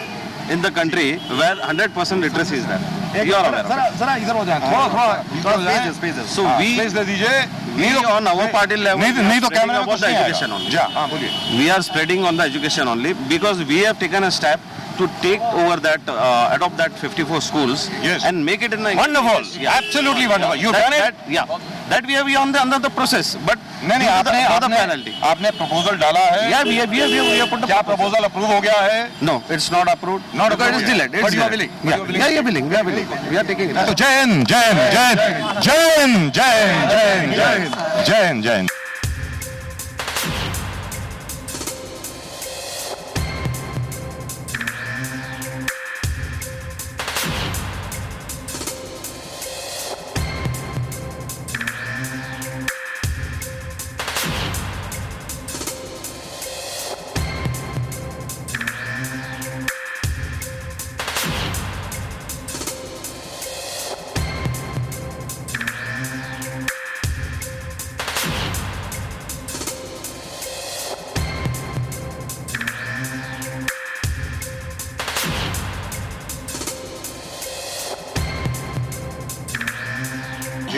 in the country where 100% literacy is there. You are aware of it. जरा इधर हो जाए, थोड़ा Spaces. So we स्पेस दे दीजिए। we on our party level नहीं तो कैमरा में about कुछ the नहीं education आएगा। only. जी हाँ, बोलिए। We are spreading on the education only because we have taken a step to take over that, adopt that 54 schools Yes. and make it in a Wonderful, Yeah. absolutely wonderful. You done it? That we have on the under the process, but नहीं the penalty. आपने प्रपोजल डाला है? Yeah, we have put the क्या प्रपोजल अप्रूव हो गया है? No, it's not approved. Not because approved it's delayed. yet. But you are delayed. willing. Yeah, we are willing. We are taking it. तो जय हिंद, जय हिंद, जय हिंद, जय हिंद, जय हिंद, जय हिंद, जय हिंद, जय हिंद, जय हिंद।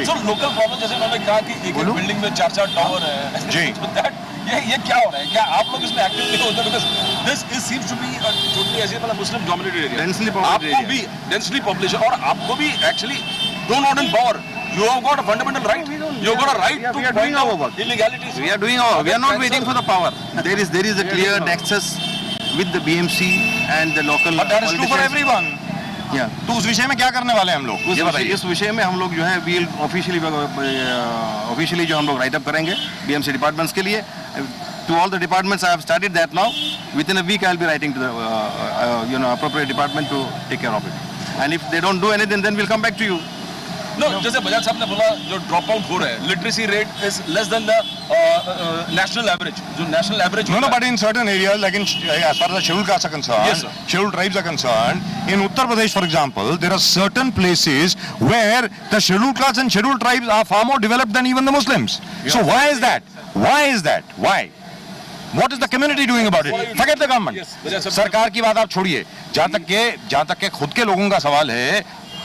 So local problem जैसे उन्होंने कहा कि एक बिल्डिंग में 4 टावर है। जी। ये क्या हो रहा है? क्या आप लोग इसमें एक्टिव नहीं होते? Because this is seems to be a totally ऐसे मतलब Muslim dominated area. Densely populated आपको भी densely population और आपको भी actually do not in power. You have got a fundamental right. You have got a right to we are doing our work. illegalities. We are doing our. We are not waiting for the power. There is a clear nexus with the BMC and the local. But that is true for everyone. Yeah. तो उस विषय में क्या करने वाले हैं हम लोग? ये बताइए। इस विषय में हम लोग जो है वील ऑफिशियली जो हम लोग राइट अप करेंगे BMC डिपार्टमेंट्स के लिए। To all the departments, I have started that now. Within a week, I will be writing to the appropriate department to take care of it. And if they don't do anything, then we'll come back to you. No, जैसे बजाज साहब ने बोला जो ड्रॉप आउट हो रहा है, literacy rate is less than the national average. जो national average No, but in certain areas, like as far as the scheduled castes are concerned, Yes, sir. scheduled tribes are concerned, in Uttar Pradesh, for example, there are certain places where the scheduled castes and scheduled tribes are far more developed than even the Muslims. So why is that? Why is that? Why? What is the community doing about it? Forget the government. Yes, सरकार की बात आप छोड़िए, जहाँ तक के खुद के लोगों का सवाल है,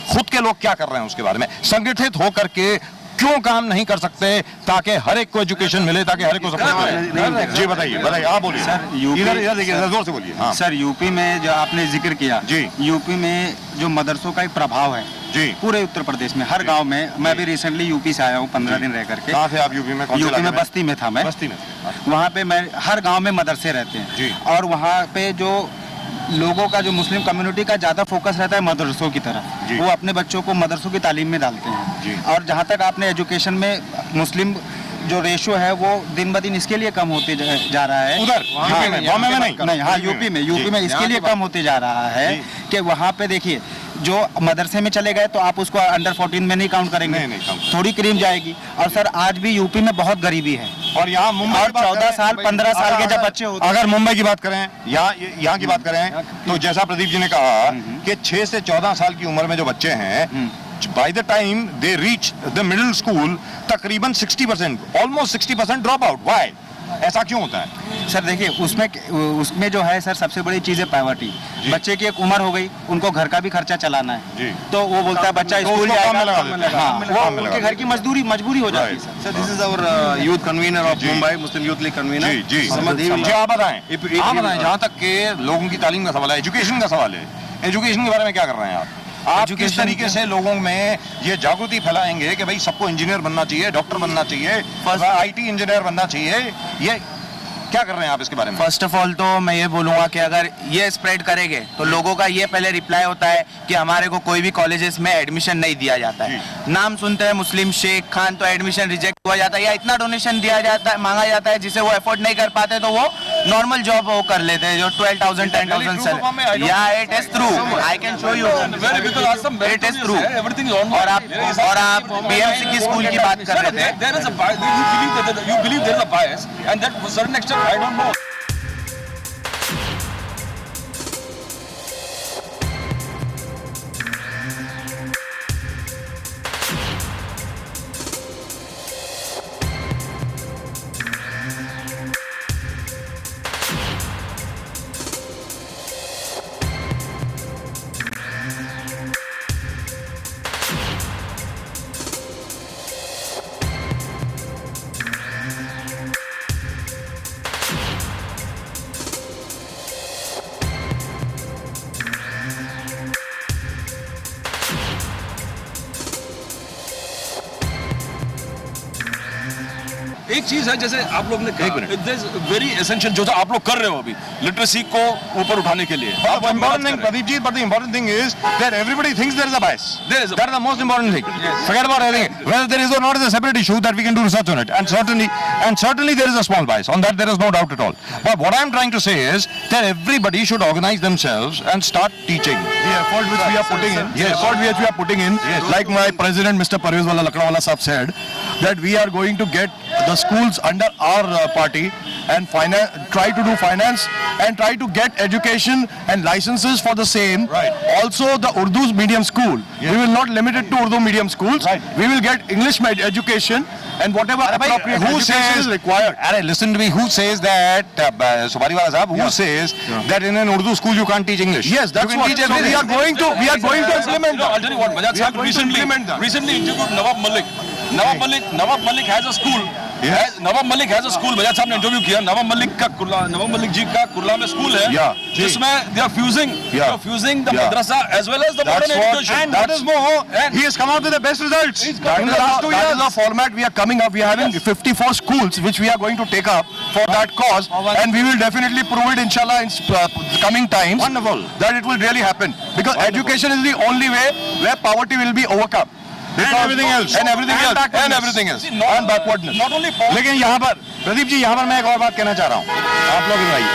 खुद के लोग क्या कर रहे हैं उसके बारे में, संगठित होकर के क्यों काम नहीं कर सकते ताकि हर एक को एजुकेशन मिले, ताकि हर एक को सब। जी बताइए, आप बोलिए सर। इधर देखिए, जोर से बोलिए। हाँ सर, यूपी में जो आपने जिक्र किया जी, यूपी में जो मदरसों का एक प्रभाव है जी पूरे उत्तर प्रदेश में हर गांव में। मैं भी रिसेंटली यूपी से आया हूँ 15 दिन रह करके। कहाँ से आप यूपी में? यूपी में बस्ती में था मैं। बस्ती में। वहाँ पे मैं हर गांव में मदरसे रहते हैं जी। और वहाँ पे जो लोगों का जो मुस्लिम कम्युनिटी का ज़्यादा फोकस रहता है मदरसों की तरफ। वो अपने बच्चों को मदरसों की तालीम में डालते हैं। और जहाँ तक आपने एजुकेशन में मुस्लिम जो रेशो है वो दिन ब दिन इसके लिए कम होते जा रहा है। उधर यूपी में, बॉम्बे में नहीं। हाँ, यूपी में इसके लिए कम होते जा रहा है कि वहाँ पे देखिए जो मदरसे में चले गए तो आप उसको अंडर 14 में नहीं काउंट करेंगे, थोड़ी क्रीम जाएगी। और सर आज भी यूपी में बहुत गरीबी है। और यहाँ मुंबई और 14 साल 15 साल के जब बच्चे होते हैं। अगर मुंबई की बात करें, यहाँ की बात करें, तो जैसा प्रदीप जी ने कहा कि 6 से 14 साल की उम्र में जो बच्चे हैं, by the time they reach the middle school, तकरीबन 60%, almost 60% drop out. Why? ऐसा क्यों होता है? सर देखिए उसमें जो है सर सबसे बड़ी चीज है पॉवर्टी। बच्चे की एक उम्र हो गई, उनको घर का भी खर्चा चलाना है, तो वो बोलता है बच्चा स्कूल जाएगा, हाँ, उनके घर की मजबूरी हो जाती है। Sir this is our youth convener of Mumbai, Muslim Youth League convener. जी आप बताएं, जहाँ तक के लोगों की तालीम का सवाल है, एजुकेशन का सवाल है, एजुकेशन के बारे में क्या कर रहे हैं आप किस तरीके से लोगों में ये जागृति फैलाएंगे कि भाई सबको इंजीनियर बनना चाहिए, डॉक्टर बनना चाहिए, IT इंजीनियर बनना चाहिए, ये क्या कर रहे हैं आप इसके बारे में? फर्स्ट ऑफ ऑल तो मैं ये बोलूँगा कि अगर ये स्प्रेड करेंगे तो लोगों का ये पहले रिप्लाई होता है कि हमारे को कोई भी कॉलेजेस में एडमिशन नहीं दिया जाता है। नाम सुनते हैं मुस्लिम शेख खान तो एडमिशन रिजेक्ट हुआ जाता है, या इतना डोनेशन दिया जाता है, मांगा जाता है जिसे वो अफोर्ड नहीं कर पाते तो वो नॉर्मल जॉब वो कर लेते हैं जो 12,000 10,000 सर। या it is true, I can show you, it is true. और आप BMC की स्कूल की बात कर रहे थे। I don't know. एक चीज है जैसे आप लोग ने कहा वेरी एसेंशियल जो आप लोग कर रहे हो अभी लिटरेसी को ऊपर उठाने के लिए Pradeep ji, but the important thing is that everybody thinks there is a bias. That is the most important thing. Forget about everything. Whether there is or not is a separate issue that we can do research on it, and certainly there is a small bias. On that there is no doubt at all. But what I am trying to say is that everybody should organize themselves and start teaching. The effort which we are putting in, the effort which we are putting in, like my president Mr. Parvez Wala Lakdawala Sahab said, that we are going to get the schools under our party and try to do finance and try to get education and licenses for the same. Right. Also the Urdu medium school. Yes. We will not limit it to Urdu medium schools. Right. We will get English education and whatever appropriate education is required. Listen to me. Who says that? Subariwala Sahab. Who says that in an Urdu school you can't teach English? Yes, that's what we are going to implement. I'll tell you what. Bajaj Sahab recently interviewed Nawab Malik. Nawab Malik has a school. Yes. Nawab Malik has a school. Bajaj Sahab ने इंटरव्यू किया. Nawab Malik जी का कुर्ला में स्कूल है. जिसमें they are fusing the madrasa as well as the modern education. And that is more. He has come out with the best results. In the last 2 years. That is the format we are coming up. We are having 54 schools which we are going to take up for that cause, and we will definitely prove it, inshallah, in coming times. Wonderful. That it will really happen, because education is the only way where poverty will be overcome. And everything else. And everything else. And backwardness. Not only लेकिन यहाँ पर प्रदीप जी, यहाँ पर मैं एक और बात कहना चाह रहा हूँ. आप लोग आइए.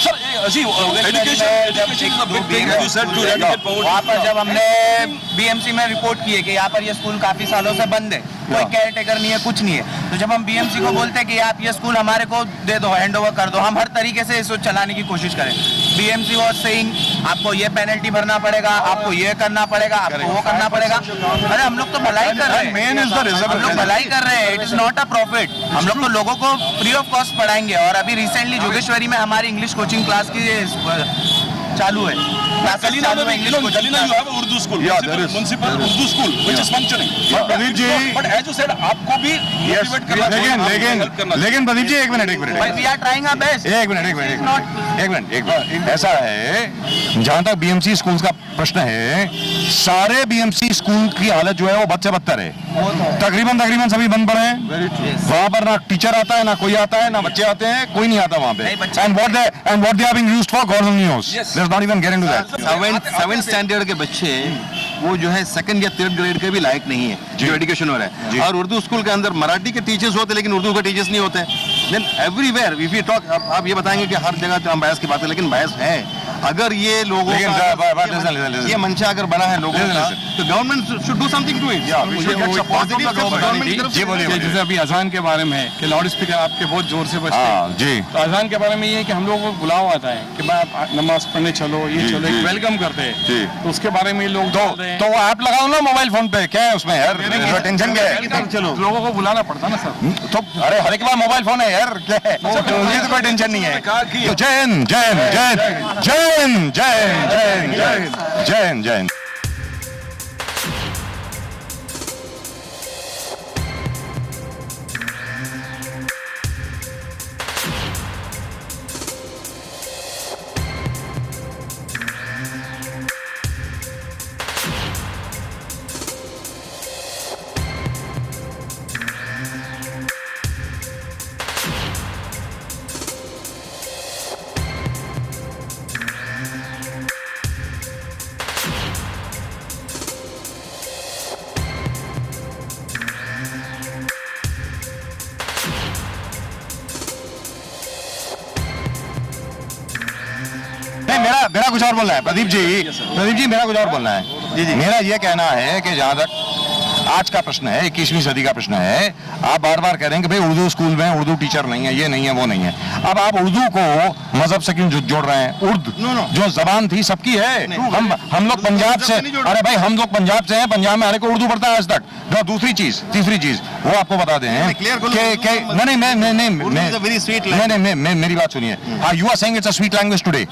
Sir, see, education is a big thing. You said to eradicate poverty. वहाँ पर जब हमने BMC में रिपोर्ट की है कि यहाँ पर ये स्कूल काफी सालों से बंद है, कोई केयर टेकर नहीं है, कुछ नहीं है, तो जब हम BMC को बोलते हैं कि आप ये स्कूल हमारे को दे दो, हैंड ओवर कर दो, हम हर तरीके से इसको चलाने की कोशिश करें. BMC वाज सेइंग आपको ये पेनल्टी भरना पड़ेगा, आपको ये करना पड़ेगा, आपको वो करना पड़ेगा. अरे हम लोग तो भलाई कर रहे हैं, हम लोग भलाई कर रहे हैं. It is not a profit. हम लोग तो लोगों को फ्री ऑफ कॉस्ट पढ़ाएंगे. और अभी रिसेंटली जोगेश्वरी में हमारी इंग्लिश कोचिंग क्लास की चालू है. Kalina you have a Urdu school. Yeah, there is. Municipal Urdu school which is functioning. Pradeep ji. But as you said, आपको भी motivate करना चाहिए. लेकिन प्रदीप जी एक minute. We are trying our best. एक मिनट. ऐसा है, जहाँ तक BMC स्कूल्स का प्रश्न है, सारे BMC स्कूल की हालत जो है वो बद से बदतर है. तकरीबन सभी बंद पड़े हैं. वहाँ पर ना टीचर आता है, ना कोई आता है, ना बच्चे आते हैं, कोई नहीं आता वहाँ पे. And what they are being used for, God only knows. There's not even getting to that. 7th standard के बच्चे वो जो है 2nd या 3rd ग्रेड के भी लायक नहीं है जो एजुकेशन हो रहा है. और उर्दू स्कूल के अंदर मराठी के टीचर्स होते लेकिन उर्दू के टीचर्स नहीं होते. Then everywhere if you talk, आप ये बताएंगे कि हर जगह हम बायस की बात है, लेकिन बायस है. अगर ये लोगों का ये मंशा अगर बना है लोगों का, तो government should do something to it. जैसे अभी अजान के बारे में कि लाउड स्पीकर आपके बहुत जोर से बजते हैं, तो अजान के बारे में ये है कि हम लोगों को बुलाव आता है कि भाई आप नमाज पढ़ने चलो, ये चलो, एक वेलकम करते हैं. तो उसके बारे में लोग तो ऐप लगाओ ना मोबाइल फोन पे. क्या है उसमें यार, टेंशन क्या है? चलो लोगों को बुलाना पड़ता ना सर. तो अरे हर एक बार मोबाइल फोन है यार, क्या है? मुझे तो कोई टेंशन नहीं है. तो जय हिंद. मेरा कुछ और बोलना है प्रदीप जी, मेरा कुछ और बोलना है. मेरा ये कहना है कि जहाँ तक आज का प्रश्न है, 21वीं सदी का प्रश्न है, आप बार बार कह रहे हैं कि भाई उर्दू स्कूल में उर्दू टीचर नहीं है, ये नहीं है, वो नहीं है. अब आप उर्दू को मजहब से क्यों जोड़ रहे हैं? उर्दू जो जबान थी सबकी है. हम लोग पंजाब से, अरे भाई हम लोग पंजाब से हैं, पंजाब में हर एक उर्दू पढ़ता है आज तक. तीसरी चीज वो आपको बता दें नहीं, मेरी बात सुनिए. You are saying it's a sweet language today.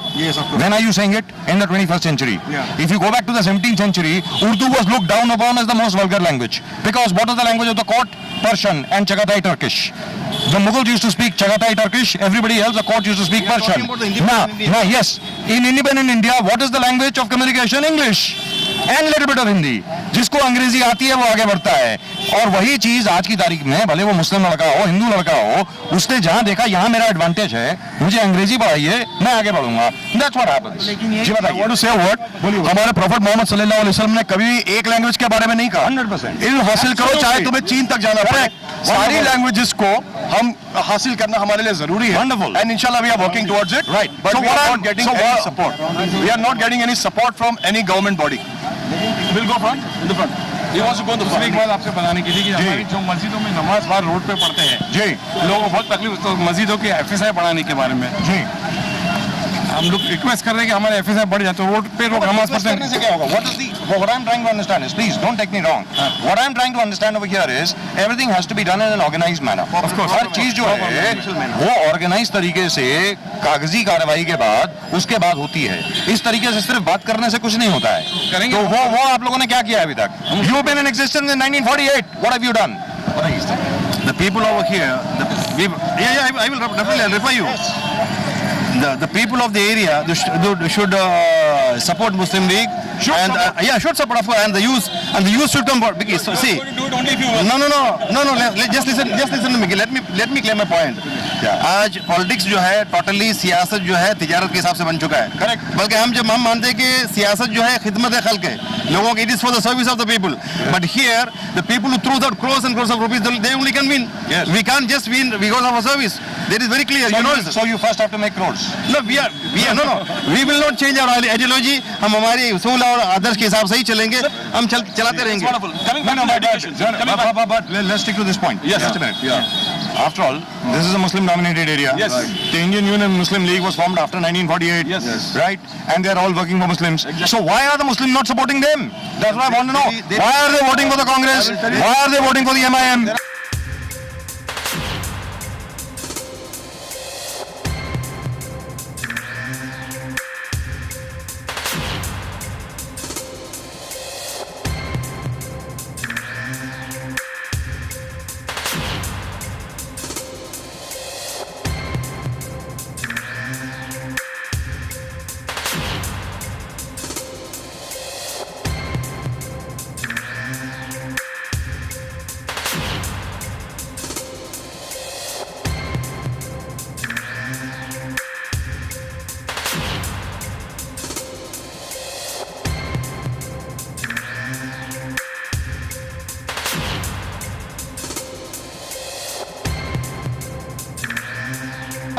When are you saying it? In the 21st century. If you go back to the 17th century, Urdu was looked down upon as the most vulgar language. Because what was the language of the court? Persian and Chagatai Turkish. The Mughals used to speak Chagatai Turkish. Everybody else, the court used to speak Persian. Now, yes. In independent India, what is the language of communication? English. And little bit of Hindi. जिसको अंग्रेजी आती है वो आगे बढ़ता है, और वही चीज आज की तारीख में, भले वो मुस्लिम लड़का हो, हिंदू लड़का हो, उसने जहां देखा यहाँ मेरा एडवांटेज है, मुझे अंग्रेजी पढ़ाइए, मैं आगे बढ़ूंगा। That's what happens. जी बताइए। want to say a word? हमारे प्रॉफिट मोहम्मद सल्लल्लाहु अलैहि वसल्लम ने कभी एक लैंग्वेज के बारे में नहीं कहा। 100%। इल्म हासिल करो, चाहे तुम्हें चीन तक जाना पड़े। सारी लैंग्वेजेस को हम हासिल करना हमारे लिए जरूरी है। Wonderful. And inshallah we are working towards it. Right. But So we what are I'm- not getting so any what- support. We are not getting any support from any government body. We'll go front, in the front. He wants to go in the front. एक बात आपसे बताने के लिए कि हमारी जो मस्जिदों में नमाज बाहर रोड पे पढ़ते हैं जी, लोगों को बहुत तकलीफ होती है मस्जिदों के एफएसआई बढ़ाने के बारे में। जी, हम लोग रिक्वेस्ट कर रहे हैं कि हमारे एफएसआई बढ़ जाए तो रोड पे लोग नमाज पढ़ते करने से क्या होगा? What I'm trying to understand is, please don't take me wrong. What I'm trying to understand over here is everything has to be done in an organized manner. Of course. हर चीज जो है वो ऑर्गेनाइज तरीके से कागजी कार्रवाई के बाद उसके बाद होती है। इस तरीके से सिर्फ बात करने से कुछ नहीं होता है। करेंगे। तो वो आप लोगों ने क्या किया है अभी तक? You've been in existence in 1948. What have you done? What are you saying? The people over here, I will definitely refer you. The people of the area should support Muslim League should support, of course, and the youth should come forward. Because see, no, just listen to me. Let me claim my point. आज पॉलिटिक्स जो है टोटली सियासत जो है तिजारत के हिसाब से बन चुका है। करेक्ट। बल्कि हम मानते हैं कि सियासत जो है खिदमत है खल्क है लोगों की, it is for the service of the people. But here the people who through the crores and crores of rupees, they only can win. Yes. We can't just win because of our service. That is very clear. So you first have to make crores. No, we will not change our ideology. हम हमारे उसूल और आदर्श के हिसाब से ही चलेंगे, हम चलाते रहेंगे। But let's stick to this point. Yes. Just a minute. Yeah. After all, this is a Muslim-dominated area. Yes. The Indian Union Muslim League was formed after 1948. Yes. Right? And they are all working for Muslims. Exactly. So why are the Muslims not supporting them? That's what I want to know. Why are they voting for the Congress? Why are they voting for the MIM?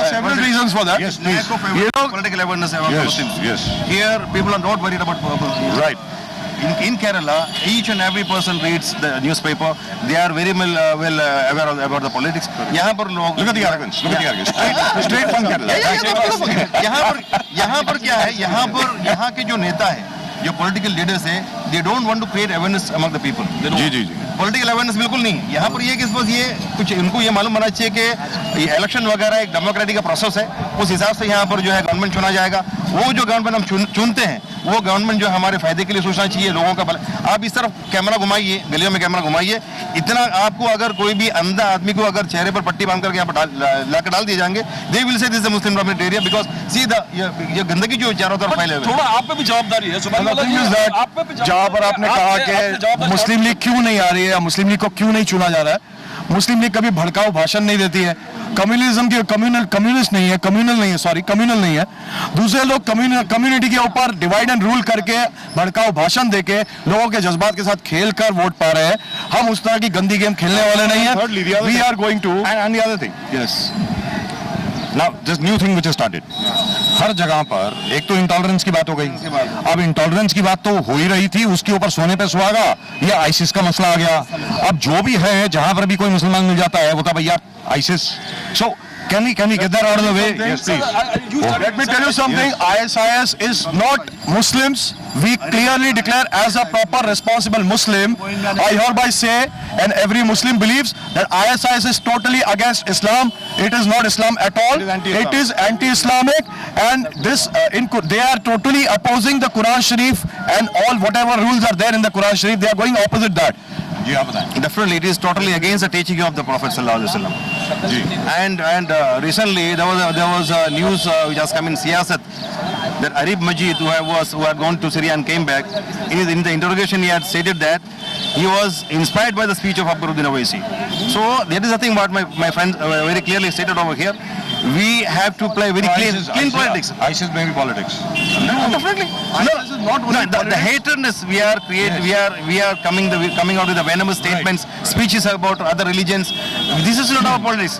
Several reasons for that. Yes, please. Political awareness among Muslims. Yes. Here, people are not worried about Right. In Kerala, each and every person reads the newspaper. They are very well aware about the politics. यहाँ पर लोग Look at the arrogance. Look at the arrogance. Straight from Kerala. यहाँ पर क्या है? यहाँ के जो नेता है, जो पॉलिटिकल लीडर्स है, they don't want to create awareness among the people. जी। पॉलिटिकल अवेयरनेस बिल्कुल नहीं है। यहाँ पर ये कि बस ये कुछ इनको ये मालूम होना चाहिए कि ये इलेक्शन वगैरह एक डेमोक्रेटिक का प्रोसेस है, उस हिसाब से यहाँ पर जो है गवर्नमेंट चुना जाएगा। वो जो गवर्नमेंट हम चुनते हैं वो गवर्नमेंट जो हमारे फायदे के लिए सोचना चाहिए, लोगों का भला। आप इस तरफ कैमरा घुमाइए, गलियों में कैमरा घुमाइए, इतना आपको अगर कोई भी अंधा आदमी को अगर चेहरे पर पट्टी बांध करके यहाँ पर लाकर डाल दिए जाएंगे, they will say this is Muslim dominated area, because see ये गंदगी जो चारों तरफ फैले हुए। थोड़ा आप पे भी जवाबदारी है जहाँ पर आपने कहा कि मुस्लिम लीग क्यों नहीं आ रही है, मुस्लिम लीग को क्यों नहीं चुना जा रहा है, मुस्लिम लीग कभी भड़काऊ भाषण नहीं देती है, कम्युनिज्म की कम्युनिस्ट नहीं है, कम्युनल नहीं है। दूसरे लोग कम्युनिटी के ऊपर डिवाइड एंड रूल करके भड़काऊ भाषण देके लोगों के जज्बात के साथ खेल कर वोट पा रहे हैं। हम उस तरह की गंदी गेम खेलने वाले नहीं है। We are going to And the other thing, yes. Now, this new thing which has started. हर जगह पर एक तो इंटॉलरेंस की बात हो गई, अब इंटॉलरेंस की बात तो हो ही रही थी, उसके ऊपर सोने पे सुहागा, ये आईसिस का मसला आ गया। अब जो भी है, जहां पर भी कोई मुसलमान मिल जाता है वो था भैया ISIS. So can we get that out of the way? Yes, please. Let me tell you something. ISIS is not Muslims. We clearly declare as a proper responsible Muslim. I hereby say, and every Muslim believes that ISIS is totally against Islam. It is not Islam at all. It is anti-Islamic, and this they are totally opposing the Quran Sharif and all whatever rules are there in the Quran Sharif. They are going opposite that. जी आप बताएं। Definitely, it is totally against the teaching of the Prophet sallallahu alaihi wasallam. And recently there was news which has come in Siyasat that Arif Majid, who had gone to Syria and came back, in the interrogation he had stated that he was inspired by the speech of Akbaruddin Owaisi. So that is the thing what my friends very clearly stated over here. We have to play very clean politics. ISIS may be politics. Definitely. The hatredness we are coming out with the venomous statements, speeches about other religions. This is not our politics.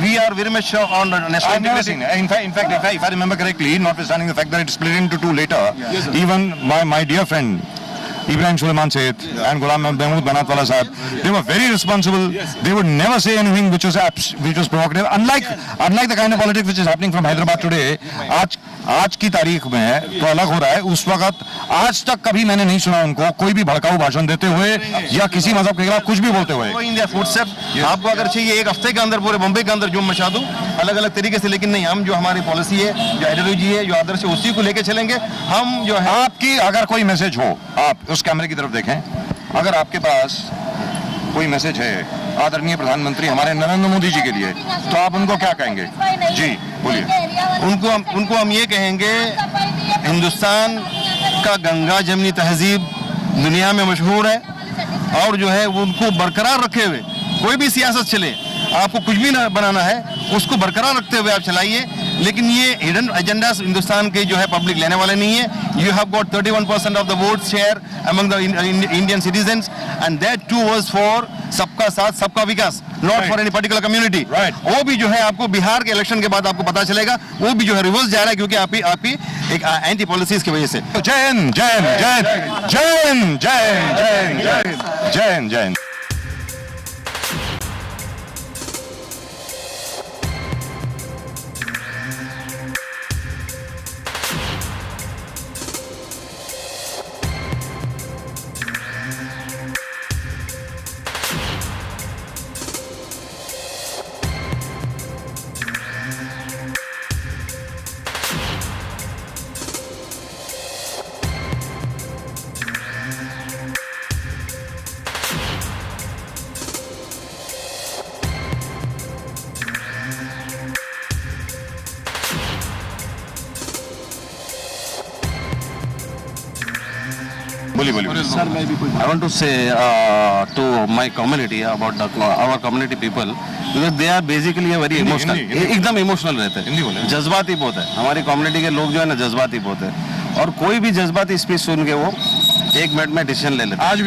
We are very much on national integrity. In fact, if I remember correctly, notwithstanding the fact that it split into two later, even my dear friend Ibrahim Suleiman Said and Ghulam Mahmood Banatwala Sahab, they were very responsible. They would never say anything which was provocative. Unlike the kind of politics which is happening from Hyderabad today, आज की तारीख में तो अलग हो रहा है. उस वक्त आज तक कभी मैंने नहीं सुना उनको कोई भी भड़काऊ भाषण देते हुए या किसी मजहब के खिलाफ कुछ भी बोलते हुए. आपको अगर चाहिए एक हफ्ते के अंदर पूरे बम्बई के अंदर जो मचा दो अलग अलग तरीके से, लेकिन नहीं, हम जो हमारी पॉलिसी है, जो आइडियोलॉजी है, जो आदर्श है, उसी को लेके चलेंगे. हम जो है, आपकी अगर कोई मैसेज हो, आप उस कैमरे की तरफ देखें, अगर आपके पास कोई मैसेज है आदरणीय प्रधानमंत्री हमारे नरेंद्र मोदी जी के लिए, तो आप उनको क्या कहेंगे? जी बोलिए. उनको हम ये कहेंगे, हिंदुस्तान का गंगा जमनी तहजीब दुनिया में मशहूर है और जो है उनको बरकरार रखे हुए कोई भी सियासत चले, आपको कुछ भी ना बनाना है, उसको बरकरार रखते हुए आप चलाइए. लेकिन ये हिडन एजेंडास हिंदुस्तान के जो है पब्लिक लेने वाले नहीं है. You have got 31% of the vote share among the Indian citizens and that too was for सबका साथ सबका विकास, not for any particular community. वो भी जो है आपको बिहार के इलेक्शन के बाद आपको पता चलेगा, वो भी जो है रिवर्स जा रहा है, क्योंकि आप ही एक एंटी पॉलिसीज की वजह से. जय हिंद, जय हिंद, जय हिंद, जय हिंद, जय हिंद, जय हिंद, जय Hind. I want to say to my community about our community people, because they are basically a very emotional, एकदम इमोशनल रहते हैं, जज्बाती बहुत है. हमारी कम्युनिटी के लोग जो है ना जज्बाती बहुत है, और कोई भी जज्बाती स्पीच सुन के वो 1 मिनट में डिसीजन ले लेते हैं. आज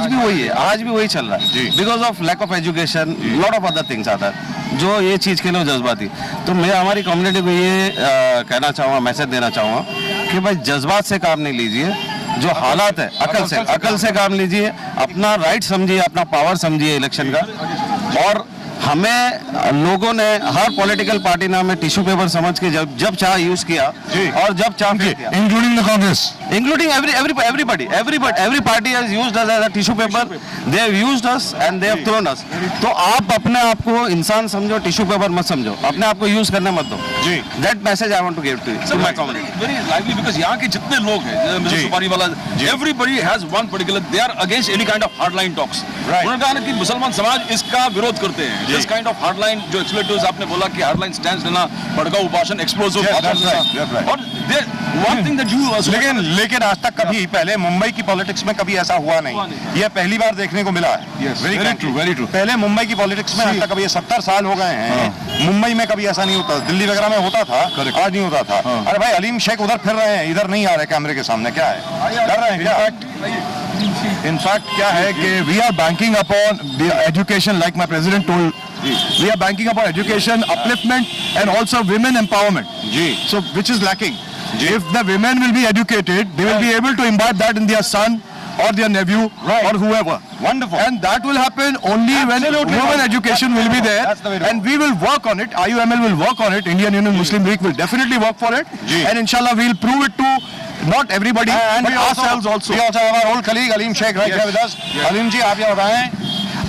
भी वही है, आज भी वही चल रहा है. Because of lack of education, lot of other things आता है जो ये चीज़ के लिए जज्बाती. तो मैं हमारी कम्युनिटी को ये कहना चाहूँगा, मैसेज देना चाहूँगा कि भाई जज्बात से काम नहीं लीजिए, जो हालात है अकल से काम लीजिए, अपना राइट समझिए, अपना पावर समझिए इलेक्शन का. और हमें लोगों ने हर पॉलिटिकल पार्टी ने हमें टिश्यू पेपर समझ के जब चाह यूज किया और जब चाह including the Congress, including every party has used us as a tissue paper. They have used us and they have thrown us. तो आप अपने आप को इंसान समझो, टिश्यू पेपर मत समझो, अपने आप को यूज करने मत दो. जी, that message I want to give to you, to my community. Very lively, because यहाँ के जितने लोग हैं, मिस्टर सुपारी वाला, everybody has one particular, they are against any kind of hardline talks. उन्होंने कहा कि मुसलमान समाज इसका विरोध करते हैं. This kind of hardline जो expletives आपने बोला कि hardline stance लेना, भड़काऊ भाषण, explosive भाषण लेना, और one thing that you लेकिन आज तक कभी पहले मुंबई की पॉलिटिक्स में कभी ऐसा हुआ नहीं. ये पहली बार देखने को मिला है. Very true. पहले मुंबई की पॉलिटिक्स में आज तक कभी 70 साल हो गए हैं, मुंबई में कभी ऐसा नहीं होता. दिल्ली वगैरह में होता था, आज नहीं होता था. अरे भाई अलीम शेख उधर फिर रहे हैं, इधर नहीं आ रहे कैमरे के सामने, क्या है, डर रहे हैं क्या? इनफैक्ट क्या है कि we are banking upon the education, like my president told, we are banking upon education, upliftment and also women empowerment. So which is lacking. If the women will be educated, they will be able to imbibe that in their son or their nephew or whoever. Wonderful. And that will happen only when women education will be there. And we will work on it. IUML will work on it. Indian Union Muslim League will definitely work for it. And inshallah we'll prove it to not everybody, but ourselves also. We also have our old colleague Aleem Sheikh right here with us. Aleem ji, आप ये बताएं,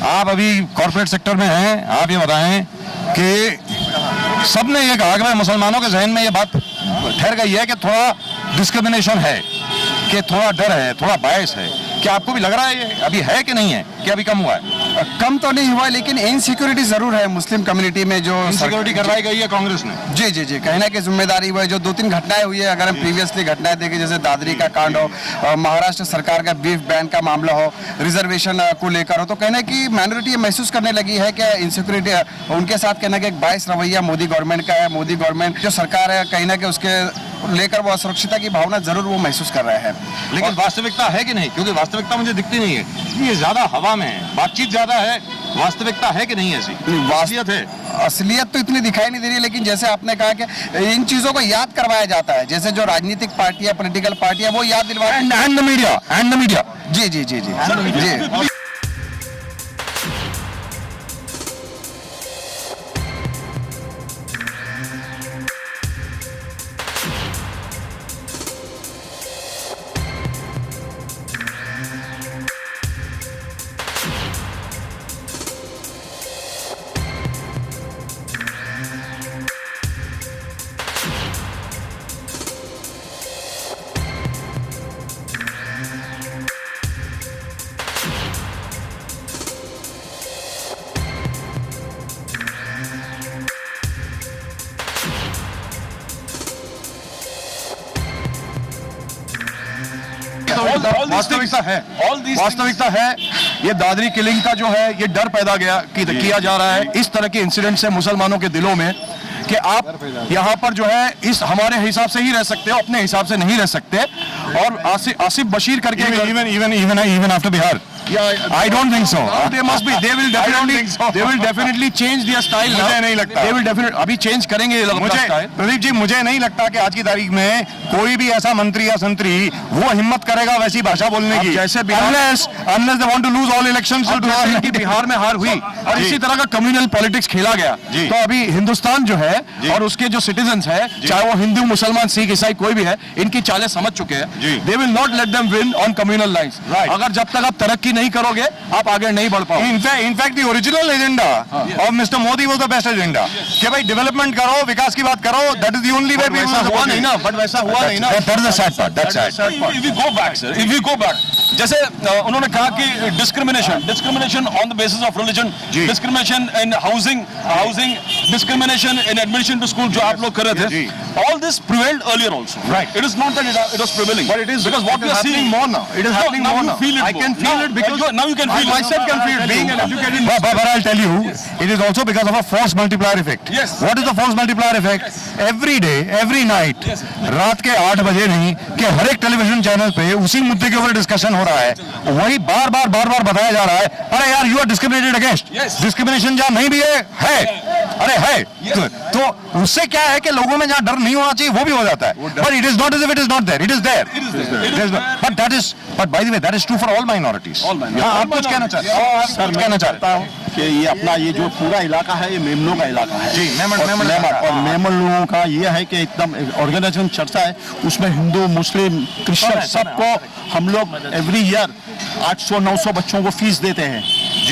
आप अभी कॉर्पोरेट सेक्टर में हैं, आप ये बताएं कि सबने ये कहा कि भाई मुसलमानों के जहन में ये बात ठहर गई है कि थोड़ा डिस्क्रिमिनेशन है, कि थोड़ा डर है, थोड़ा बायस है. क्या आपको भी लग रहा है ये अभी है कि नहीं है, कि अभी कम हुआ है? कम तो नहीं हुआ, लेकिन इनसिक्योरिटी जरूर है मुस्लिम कम्युनिटी में। जो सिक्योरिटी करवाई गई है कांग्रेस ने। जी जी जी, कहने की जिम्मेदारी वो है। जो 2-3 घटनाएं हुई है, अगर हम प्रीवियसली घटनाएं देखें, जैसे दादरी का कांड हो, महाराष्ट्र सरकार का बीफ बैन का मामला हो, रिजर्वेशन को लेकर हो, तो कहने की माइनॉरिटी महसूस करने लगी है कि इनसिक्योरिटी उनके साथ कहना कि एक बायस रवैया मोदी गवर्नमेंट का है। मोदी गवर्नमेंट जो सरकार है, कहना कि उसके लेकर वो असुरक्षिता की भावना जरूर वो महसूस कर रहे हैं। लेकिन वास्तविकता है कि नहीं? क्योंकि वास्तविकता मुझे दिखती नहीं है, ये ज्यादा हवा में है, बातचीत ज्यादा है, वास्तविकता है कि नहीं ऐसी? असलियत है? असलियत तो इतनी दिखाई नहीं दे रही, लेकिन जैसे आपने कहा कि इन चीजों को याद करवाया जाता है, जैसे जो राजनीतिक पार्टियां, पॉलिटिकल पार्टियां, वो याद दिलवा। And the media. जी जी जी जी जी। वास्तविकता है ये दादरी किलिंग का जो है ये डर पैदा किया जा रहा है इस तरह के इंसिडेंट से मुसलमानों के दिलों में कि आप यहाँ पर जो है इस हमारे हिसाब से ही रह सकते हो, अपने हिसाब से नहीं रह सकते। और आसिफ बशीर करके even after Bihar. I don't think so. They must be. They will definitely change their style. मुझे नहीं लगता. They will definitely अभी change करेंगे प्रदीप जी, मुझे नहीं लगता कि आज की तारीख में कोई भी ऐसा मंत्री या संतरी वो हिम्मत करेगा वैसी भाषा बोलने की। जैसे unless they want to lose all elections की बिहार में हार हुई और इसी तरह का कम्युनल पॉलिटिक्स खेला गया, तो अभी हिंदुस्तान जो है और उसके जो सिटीजन्स है, चाहे वो हिंदू, मुसलमान, सिख, ईसाई कोई भी है, इनकी चालें समझ चुके हैं। They will not let them win on communal lines. अगर जब तक आप तरक्की नहीं करोगे आप आगे नहीं बढ़ पाओगे। In fact the original agenda of mister Modi was the best agenda कि भाई डेवलपमेंट करो, विकास की बात करो, that is the only way. वैसा हुआ नहीं ना, बट वैसा हुआ नहीं ना। That is the sad part, that's sad. If we go back, sir, if we go back, जैसे उन्होंने कहा कि discrimination on the basis of religion, discrimination in housing, discrimination in admission to school जो आप लोग कर रहे थे, all this prevailed earlier also. Right. It is not that it was prevailing, but it is because what we are seeing more now. It is happening more now. I can feel it because now you can feel it. Myself can feel it. Being an educated. But I'll tell you, it is also because of a force multiplier effect. Yes. What is the force multiplier effect? Every day, every night, रात के 8 बजे नहीं कि हर एक टेलीविजन चैनल पे उसी मुद्दे के ऊपर डिस्कशन हो रहा है, वही बार बार बताया जा रहा है, अरे यार you are discriminated against. Discrimination जहाँ नहीं भी है, अरे है। तो उससे क्या है कि लोगों में जहाँ डर नहीं होना चाहिए वो भी हो जाता है। But it is not as if it is not there. It is there. But by the way, that is true for all minorities. आप कुछ कहना चाहते हैं? सर, मैं कहना चाहता हूँ कि ये अपना ये जो पूरा इलाका है, ये मेमनों का इलाका है। जी, और मेमन लोगों का ये है कि एकदम ऑर्गेनाइजेशन चर्चा है, उसमें हिंदू, मुस्लिम, क्रिश्चियन सबको हम लोग एवरी ईयर 800-900 बच्चों को फीस देते हैं,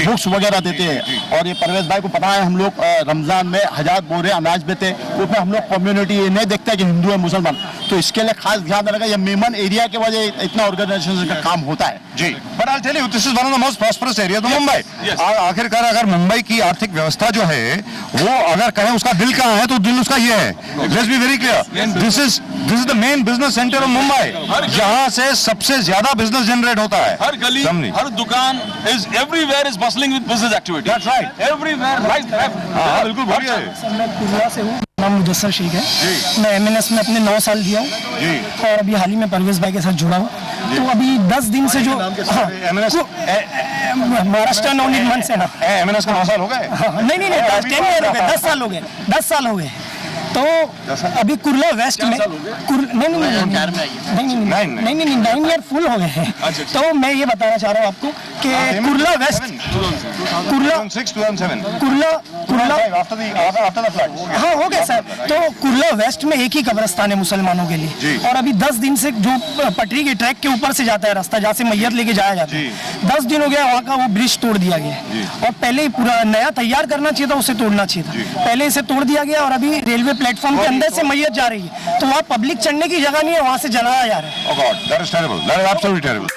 बुक्स वगैरह देते हैं। और ये परवेज भाई को पता है, हम लोग रमजान में 1000 बोरे अनाज देते, उसमें हम लोग कम्युनिटी ये नहीं देखते कि हिंदू है मुसलमान, तो इसके लिए खास ध्यान रखा। ये मेमन एरिया के वजह इतना ऑर्गेनाइजेशन का काम होता है। जी, but I tell you this is one of the most prosperous area तो मुंबई। आखिरकार अगर मुंबई की आर्थिक व्यवस्था जो है वो अगर कहें उसका दिल कहाँ है तो दिल उसका ये है। Let's be very clear, this is the main business centre of Mumbai, जहाँ से सबसे ज्यादा बिजनेस जनरेट होता है। हर गली, हर दुकान is everywhere is bustling with business activity. That's right, everywhere, right. बिल्कुल बोलिए। मैं पूर्वा से हूँ, नाम मुदस्सर शेख है। मैं MNS में अपने 9 साल दिया हूँ और अभी हाल ही में परवेज भाई के साथ जुड़ा हूँ। तो अभी 10 दिन से जो महाराष्ट्र नवनीत मंच है ना, MNS का 9 साल हो गए? नहीं 10 ईयर हो गए, 10 साल हो गए, 10 साल हो गए। तो अभी कुर्ला वेस्ट में नहीं 9 ईयर फुल हो गए हैं। तो मैं ये बताना चाह रहा हूँ आपको कि कुर्ला वेस्ट, हाँ हो गया सर। तो कुर्ला वेस्ट में एक ही कब्रिस्तान है मुसलमानों के लिए, और अभी 10 दिन से जो पटरी के ट्रैक के ऊपर से जाता है रास्ता, जहाँ से मैयत लेके जाया जाता है, 10 दिन हो गया वहाँ का वो ब्रिज तोड़ दिया गया। और पहले ही पूरा नया तैयार करना चाहिए था, उसे तोड़ना चाहिए था, पहले इसे तोड़ दिया गया। और अभी रेलवे प्लेटफॉर्म के अंदर से मैयत जा रही है, तो वहाँ पब्लिक चढ़ने की जगह नहीं है, वहाँ से जलाया जा रहा है। Oh God, that is terrible. That is absolutely terrible.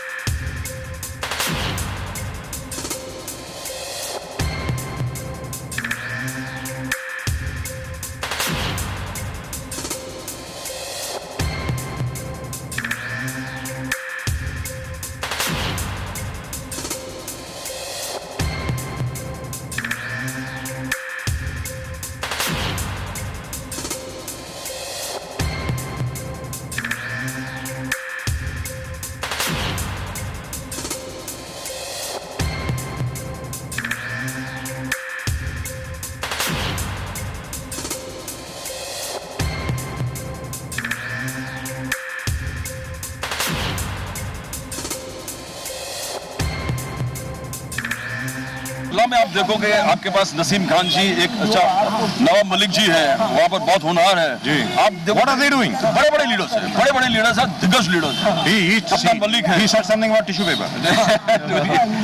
में आप देखोगे आपके पास नसीम खान जी, एक अच्छा नवाब मलिक जी है, वहाँ पर बहुत होनहार है जी। आप What are they doing? बड़े बड़े लीडर्स हैं, बड़े बड़े लीडर्स हैं, दिग्गज लीडर्स हैं। मलिक है। He said something about tissue paper.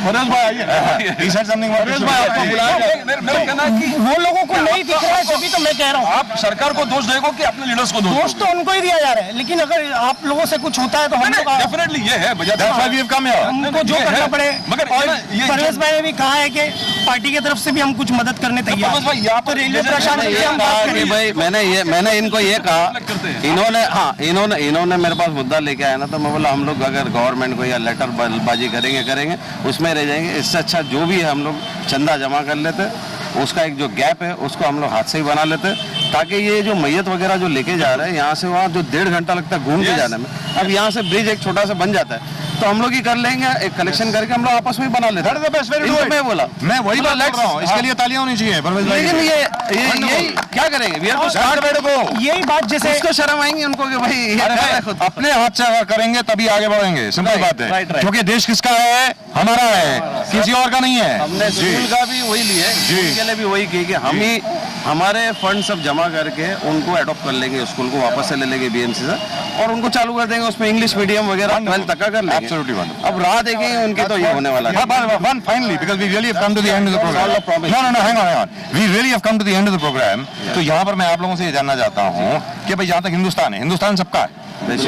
फरेज भाई आइए। He said something about tissue आपको paper. बुलाया। मेरा कहना है कि वो लोगों को नहीं दिख रहा है, तभी तो मैं कह रहा हूँ। आप सरकार को दोष देगो कि अपने लीडर्स को दोष तो उनको ही दिया जा रहा है, लेकिन अगर आप लोगों से कुछ होता है तो हम लोग डेफिनेटली ये है That's why we have come here. हमको जो करना पड़े। मगर और परवेश भाई ने भी कहा है कि पार्टी की तरफ से भी हम कुछ मदद करने तैयार हैं। भाई यहाँ तो रेलवे प्रशासन से हम बात करेंगे। भाई मैंने इनको ये कहा, इन्होंने मेरे पास मुद्दा लेके आया ना, तो मैं बोला हम लोग अगर गवर्नमेंट को या लेटर बाजी करेंगे उसमें रह जाएंगे। इससे अच्छा जो भी है हम लोग चंदा जमा कर लेते, उसका एक जो गैप है उसको हम लोग हाथ से ही बना लेते, ताकि ये जो मैयत वगैरह जो लेके जा रहे हैं यहाँ से वहाँ जो 1.5 घंटा लगता है घूम के जाने में, अब यहाँ से ब्रिज एक छोटा सा बन जाता है तो हम लोग ही कर लेंगे, एक कलेक्शन करके हम लोग आपस में ही बना लेते हैं। मैं बोला मैं वही बात कर रहा हूँ, इसके लिए तालियां होनी चाहिए परवेज भाई। लेकिन ये क्या करेंगे, यही बात जैसे उसको शर्म आएंगे उनको कि भाई अपने हाथ से अगर करेंगे तभी आगे बढ़ेंगे, सिंपल बात है। क्योंकि देश किसका है? हमारा है, किसी और का नहीं है। हमने स्कूल का भी वही लिए, स्कूल के लिए भी वही किए कि हम ही हमारे फंड सब जमा करके उनको अडॉप्ट कर लेंगे, स्कूल को वापस से ले लेंगे बीएमसी से और उनको चालू कर देंगे, उसमें इंग्लिश मीडियम वगैरह 12 तक का कर लेंगे। अब राह देखेंगे उनकी तो ये होने वाला है। One finally, because we really have come to the end of the program. No, hang on. We really have come to the end of the program. तो यहाँ पर मैं आप लोगों से ये जानना चाहता हूँ कि भाई जहाँ तक हिंदुस्तान है, हिंदुस्तान सबका है,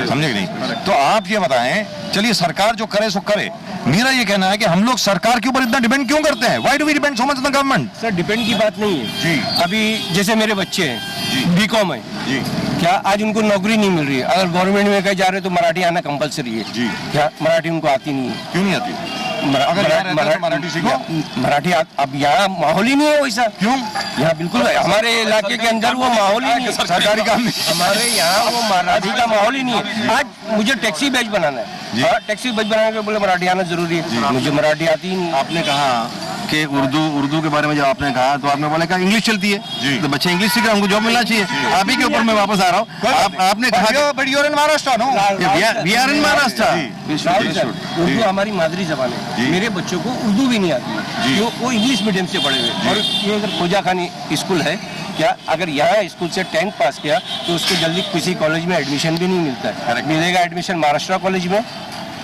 समझे कि नहीं? तो आप ये बताएं, चलिए सरकार जो करे सो करे। मेरा ये कहना है कि हम लोग सरकार के ऊपर इतना डिपेंड क्यों करते हैं? Why do we depend so much on the government? Sir depend की बात नहीं है जी। अभी जैसे मेरे बच्चे हैं बीकॉम है जी, क्या आज उनको नौकरी नहीं मिल रही है? अगर गवर्नमेंट में कहीं जा रहे तो मराठी आना कंपलसरी है जी। क्या मराठी उनको आती नहीं है? क्यों नहीं आती? मराठी सीखो, मराठी अब यहाँ माहौल ही नहीं है वैसा। क्यों? यहाँ बिल्कुल हमारे इलाके के अंदर वो माहौल ही नहीं है, सरकारी काम में हमारे यहाँ वो मराठी का माहौल ही नहीं है। आज मुझे टैक्सी बैच बनाना है, टैक्सी बैच बनाने के बोले मराठी आना जरूरी है, मुझे मराठी आती ही नहीं। आपने कहा कि उर्दू के बारे में जब आपने कहा तो आपने बोला कि इंग्लिश चलती है, तो बच्चे इंग्लिश सीख रहे हैं, उनको जॉब मिलना चाहिए। आप ही के ऊपर मैं वापस आ रहा हूँ। आपने कहा but you are in Maharashtra, no? We are in Maharashtra. Urdu हमारी मादरी जबान है, मेरे बच्चों को उर्दू भी नहीं आती है, वो इंग्लिश मीडियम से पढ़े हुए। और ये अगर खोजा खानी स्कूल है क्या, अगर यहाँ स्कूल से 10th पास किया तो उसको जल्दी किसी कॉलेज में एडमिशन भी नहीं मिलता है। मिलेगा एडमिशन महाराष्ट्र कॉलेज में,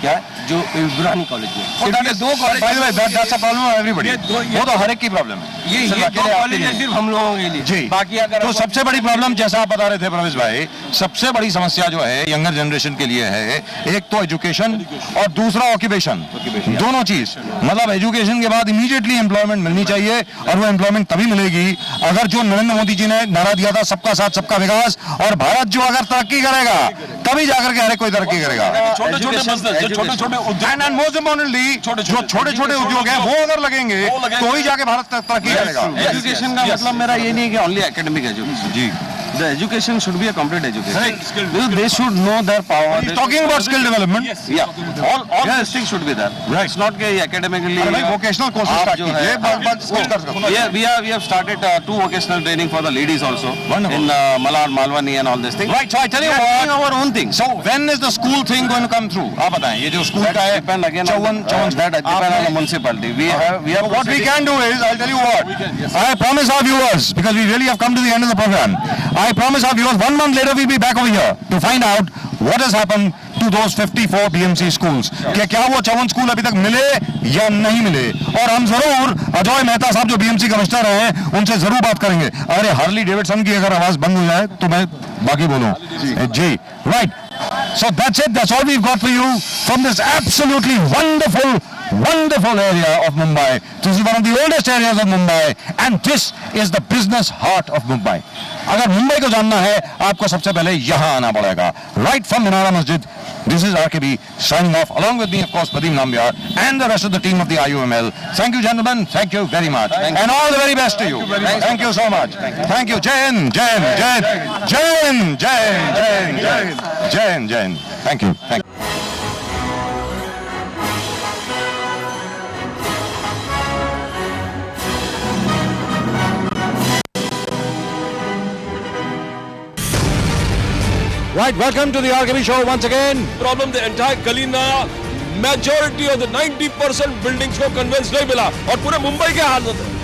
क्या जो इब्रानी कॉलेज में। दो कॉलेज, वो तो हर एक की प्रॉब्लम है, ये कॉलेज है सिर्फ हम लोगों के लिए जी। बाकी अगर तो सबसे बड़ी प्रॉब्लम जैसा आप बता रहे थे प्रवेश भाई, सबसे बड़ी समस्या जो है यंगर जनरेशन के लिए है, एक तो एजुकेशन और दूसरा ऑक्यूपेशन, दोनों चीज। मतलब एजुकेशन के बाद इमीडिएटली एम्प्लॉयमेंट मिलनी चाहिए, और वो एम्प्लॉयमेंट तभी मिलेगी अगर जो नरेंद्र मोदी जी ने नारा दिया था सबका साथ सबका विकास, और भारत जो अगर तरक्की करेगा तभी जाकर के हर एक कोई तरक्की करेगा। छोटे एंड मोस्ट इम्पोर्टेंटली जो छोटे छोटे उद्योग हैं वो अगर लगेंगे तो ही जाके भारत तरक्की करेगा। एजुकेशन का मतलब मेरा ये नहीं कि ओनली एकेडमिक एजुकेशन जी। The education should be a complete education. They should know their power. He's talking about skill development. Yeah. All these things should be there. Right. It's not that academically. Vocational courses start कीजिए। Yeah, we have started 2 vocational training for the ladies also. Wonderful. In Malad, Malwani and all these things. Right. So I tell you what, our own thing. So when is the school thing going to come through? आप बताएं, ये जो school का है, depend again on that depend on the municipality. We have. What we can do is, I'll tell you what. I promise our viewers, because we really have come to the end of the program. I promise our viewers 1 month later we'll be back over here to find out what has happened to those 54 BMC schools. क्या वो 54 स्कूल अभी तक मिले या नहीं मिले, और हम जरूर अजय मेहता साहब जो BMC कमिश्नर हैं उनसे जरूर बात करेंगे। अरे हार्ली डेविडसन की अगर आवाज बंद हो जाए तो मैं बाकी बोलूं जी। Right, so that's it, that's all we've got for you from this absolutely wonderful area of Mumbai. This is one of the oldest areas of Mumbai and this is the business heart of Mumbai. अगर मुंबई को जानना है आपको सबसे पहले यहाँ आना पड़ेगा। Right from Minara Masjid, this is RKB signing off along with me of course Pradeep Nambiar and the rest of the team of the IUML. Thank you gentlemen, thank you very much and all the very best to you. Thank you so much. Thank you. Jai Hind, Jai Hind, Jai Hind, Jai Hind, Jai Hind, Jai Hind, Jai Hind, Jai Hind, Jai Hind. Thank you. Thank you. Right, welcome to the RKB show once again. Problem, the entire Kalina majority of the 90% buildings को कन्वेंस नहीं मिला और पूरे मुंबई के हालत है।